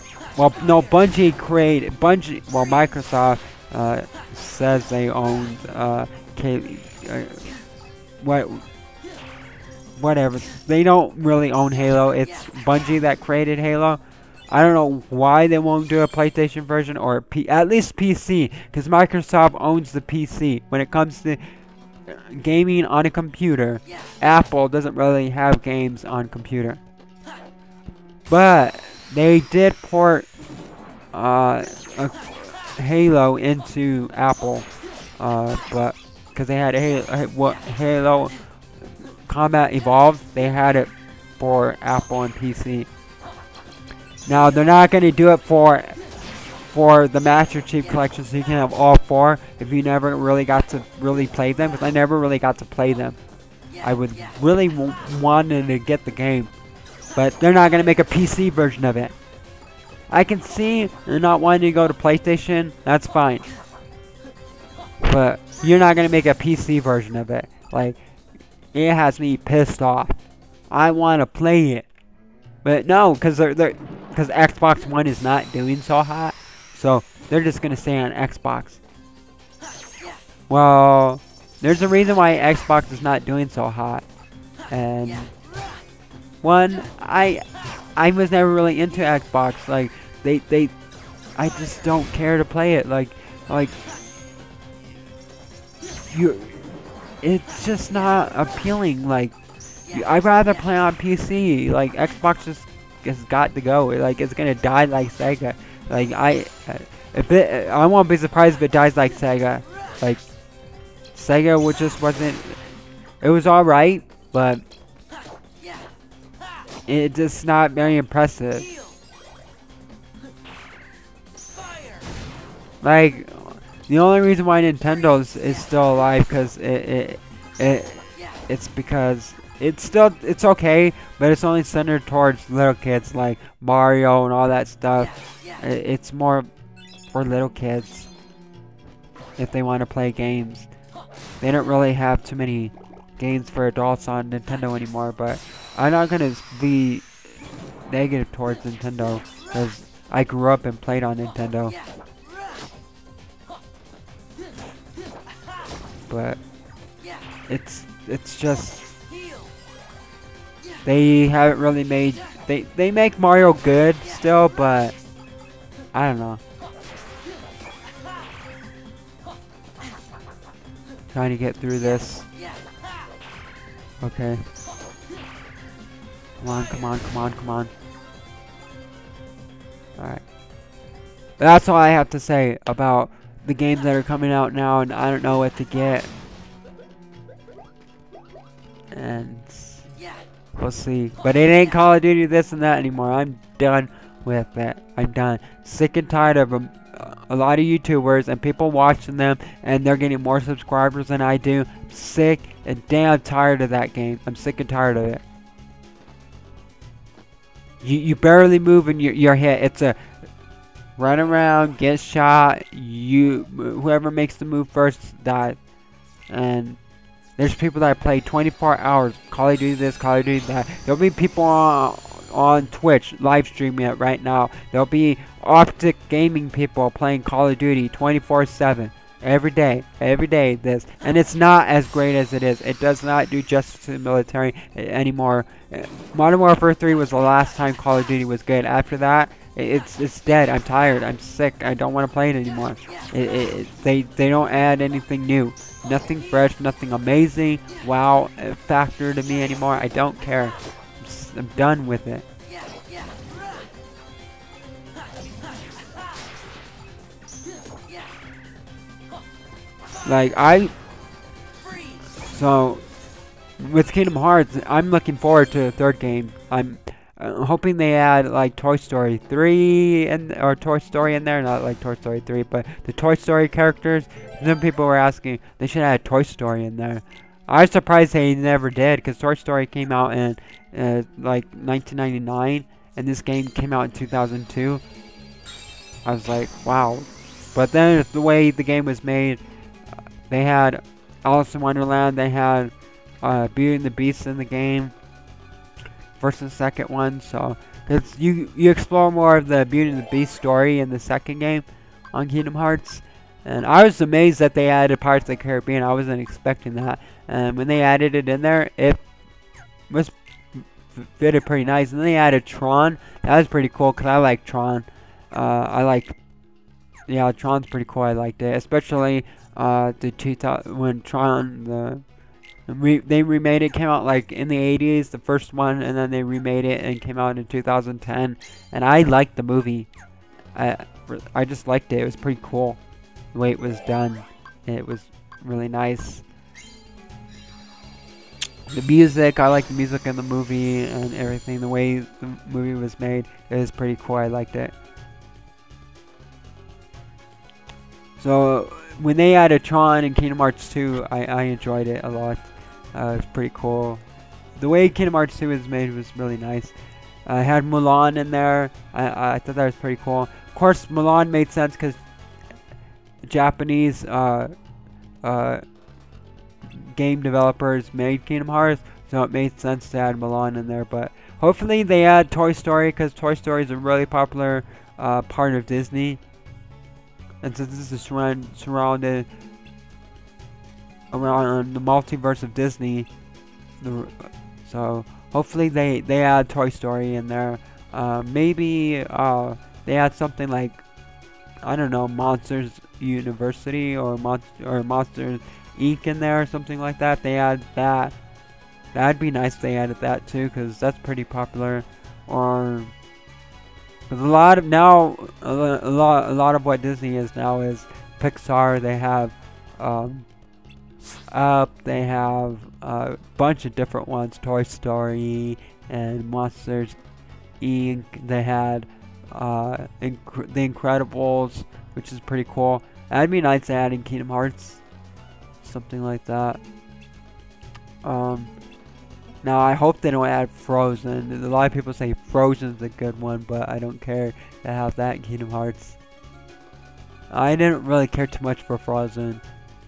says they owned whatever. They don't really own Halo. It's Bungie that created Halo. I don't know why they won't do a PlayStation version or at least PC, because Microsoft owns the PC. When it comes to gaming on a computer, Apple doesn't really have games on computer. But they did port Halo into Apple, but because they had Halo Combat Evolved, they had it for Apple and PC. Now they're not going to do it for the Master Chief Collection, so you can have all four if you never really got to play them, because I never really got to play them. I would really wanted to get the game, but they're not going to make a PC version of it. I can see they're not wanting to go to PlayStation, that's fine. But you're not going to make a PC version of it. Like, it has me pissed off. I want to play it. But no, because Xbox One is not doing so hot. So they're just going to stay on Xbox. Well, there's a reason why Xbox is not doing so hot. And one, I was never really into Xbox. Like, I just don't care to play it. Like it's just not appealing. Like, I'd rather play on PC. Like, Xbox just has got to go. Like, it's gonna die like Sega. Like, I won't be surprised if it dies like Sega. Like, Sega wasn't. It was all right, but it's just not very impressive. Like, the only reason why Nintendo is still alive because it's because it's okay, but it's only centered towards little kids like Mario and all that stuff. It's more for little kids if they want to play games. They don't really have too many games for adults on Nintendo anymore, but I'm not gonna be negative towards Nintendo because I grew up and played on Nintendo. But it's just they haven't really made they make Mario good still, but I don't know. Trying to get through this. Okay. Come on, come on, come on, come on. Alright. That's all I have to say about the games that are coming out now, and I don't know what to get. And we'll see. But it ain't Call of Duty this and that anymore. I'm done with it. I'm done. Sick and tired of a lot of YouTubers and people watching them, and they're getting more subscribers than I do. I'm sick and damn tired of that game. I'm sick and tired of it. You barely move and you're hit. It's a run around, get shot. Whoever makes the move first dies. And there's people that play 24 hours. Call of Duty this, Call of Duty that. There'll be people on Twitch live streaming it right now. There'll be Optic Gaming people playing Call of Duty 24/7 every day this, and it's not as great as it is. It does not do justice to the military anymore. Modern Warfare 3 was the last time Call of Duty was good. After that, it's dead. I'm tired. I'm sick. I don't want to play it anymore. They don't add anything new, nothing fresh, nothing amazing wow factor to me anymore. I don't care. I'm done with it. Like so with Kingdom Hearts, I'm looking forward to the third game. I'm hoping they add like Toy Story 3 or Toy Story in there, not like Toy Story 3, but the Toy Story characters. Some people were asking they should add Toy Story in there. I was surprised they never did, because Toy Story came out in like 1999, and this game came out in 2002. I was like, wow. But then the way the game was made, they had Alice in Wonderland, they had Beauty and the Beast in the game, first and second one. So, because you explore more of the Beauty and the Beast story in the second game on Kingdom Hearts. And I was amazed that they added Pirates of the Caribbean. I wasn't expecting that. And when they added it in there, it was fitted pretty nice. And then they added Tron. That was pretty cool, because I like Tron. Yeah, Tron's pretty cool. I liked it, especially the 2000 when Tron they remade it. Came out like in the 80s, the first one, and then they remade it and came out in 2010. And I liked the movie. I just liked it. It was pretty cool the way it was done. It was really nice. The music, I like the music in the movie and everything. The way the movie was made, it was pretty cool. I liked it. So when they added Tron in Kingdom Hearts 2, I enjoyed it a lot. It was pretty cool. The way Kingdom Hearts 2 was made was really nice. I had Mulan in there. I thought that was pretty cool. Of course, Mulan made sense because Japanese game developers made Kingdom Hearts, so it made sense to add Mulan in there. But hopefully they add Toy Story, because Toy Story is a really popular part of Disney. And since this is surrounded around the multiverse of Disney, so hopefully they add Toy Story in there. Maybe they add something like, I don't know, Monsters University or Monsters Inc. in there or something like that. They add that. That'd be nice if they added that too, because that's pretty popular. Or because a lot of what Disney is now is Pixar. They have Up. They have a bunch of different ones. Toy Story and Monsters Inc. They had The Incredibles, which is pretty cool. That'd be nice to add in Kingdom Hearts, something like that. Now I hope they don't add Frozen. A lot of people say Frozen's a good one, but I don't care to have that in Kingdom Hearts. I didn't really care too much for Frozen.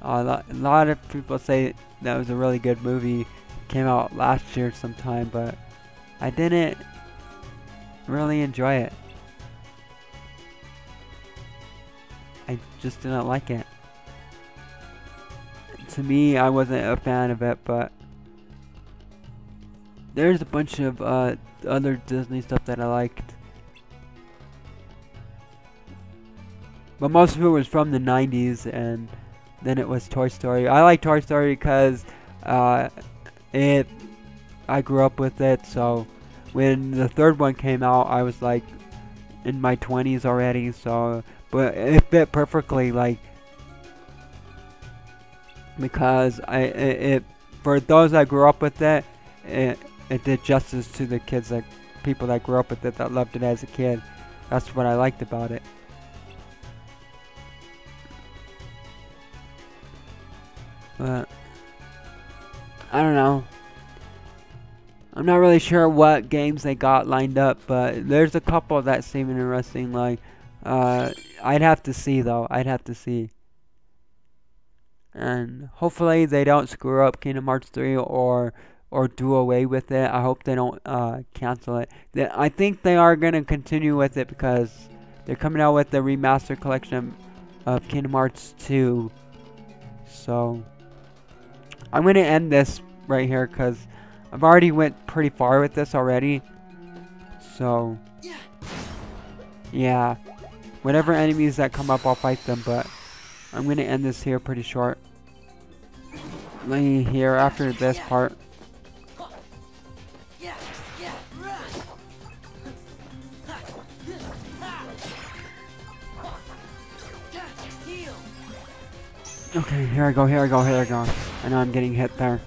A lot of people say that was a really good movie. It came out last year sometime, but I didn't really enjoy it. I just didn't like it. To me, I wasn't a fan of it, but there's a bunch of other Disney stuff that I liked. But most of it was from the 90s, and then it was Toy Story. I like Toy Story because I grew up with it, so when the third one came out, I was like in my 20s already, so but it fit perfectly, like, because for those that grew up with it, it did justice to the people that grew up with it, that loved it as a kid. That's what I liked about it. But I don't know. I'm not really sure what games they got lined up, but there's a couple that seem interesting. Like, I'd have to see though. I'd have to see. And hopefully they don't screw up Kingdom Hearts 3 or do away with it. I hope they don't cancel it. I think they are gonna continue with it because they're coming out with the remastered collection of Kingdom Hearts 2. So I'm gonna end this right here because I've already went pretty far with this already. So yeah, whatever enemies that come up, I'll fight them. But I'm gonna end this here pretty short. Here after this part. Okay, here I go, here I go, here I go. I know I'm getting hit there.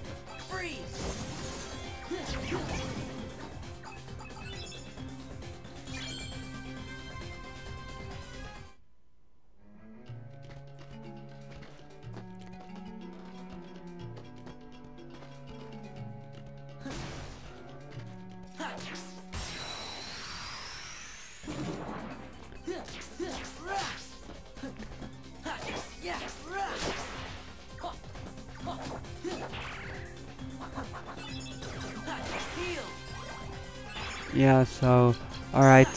Yeah, so, alright.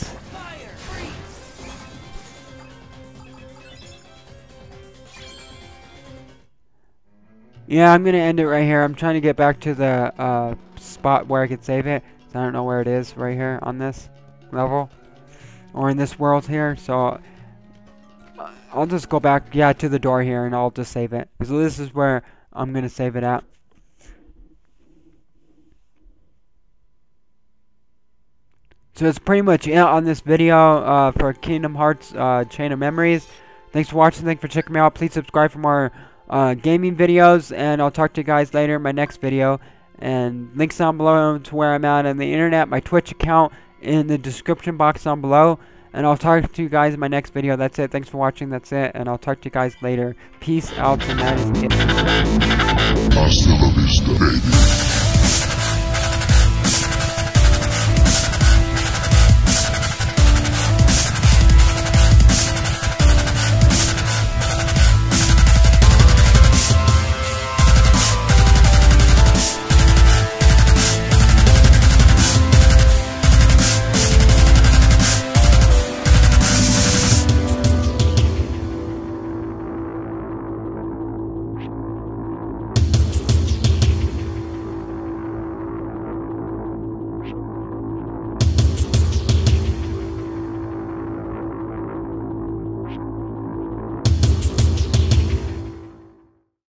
Yeah, I'm gonna end it right here. I'm trying to get back to the spot where I could save it. So I don't know where it is right here on this level. Or in this world here. So I'll just go back, yeah, to the door here and I'll just save it. So this is where I'm gonna save it at. So that's pretty much it on this video for Kingdom Hearts Chain of Memories. Thanks for watching. Thanks for checking me out. Please subscribe for more gaming videos. And I'll talk to you guys later in my next video. And links down below to where I'm at on the internet. My Twitch account in the description box down below. And I'll talk to you guys in my next video. That's it. Thanks for watching. That's it. And I'll talk to you guys later. Peace out. And that is it. Hasta la vista, baby.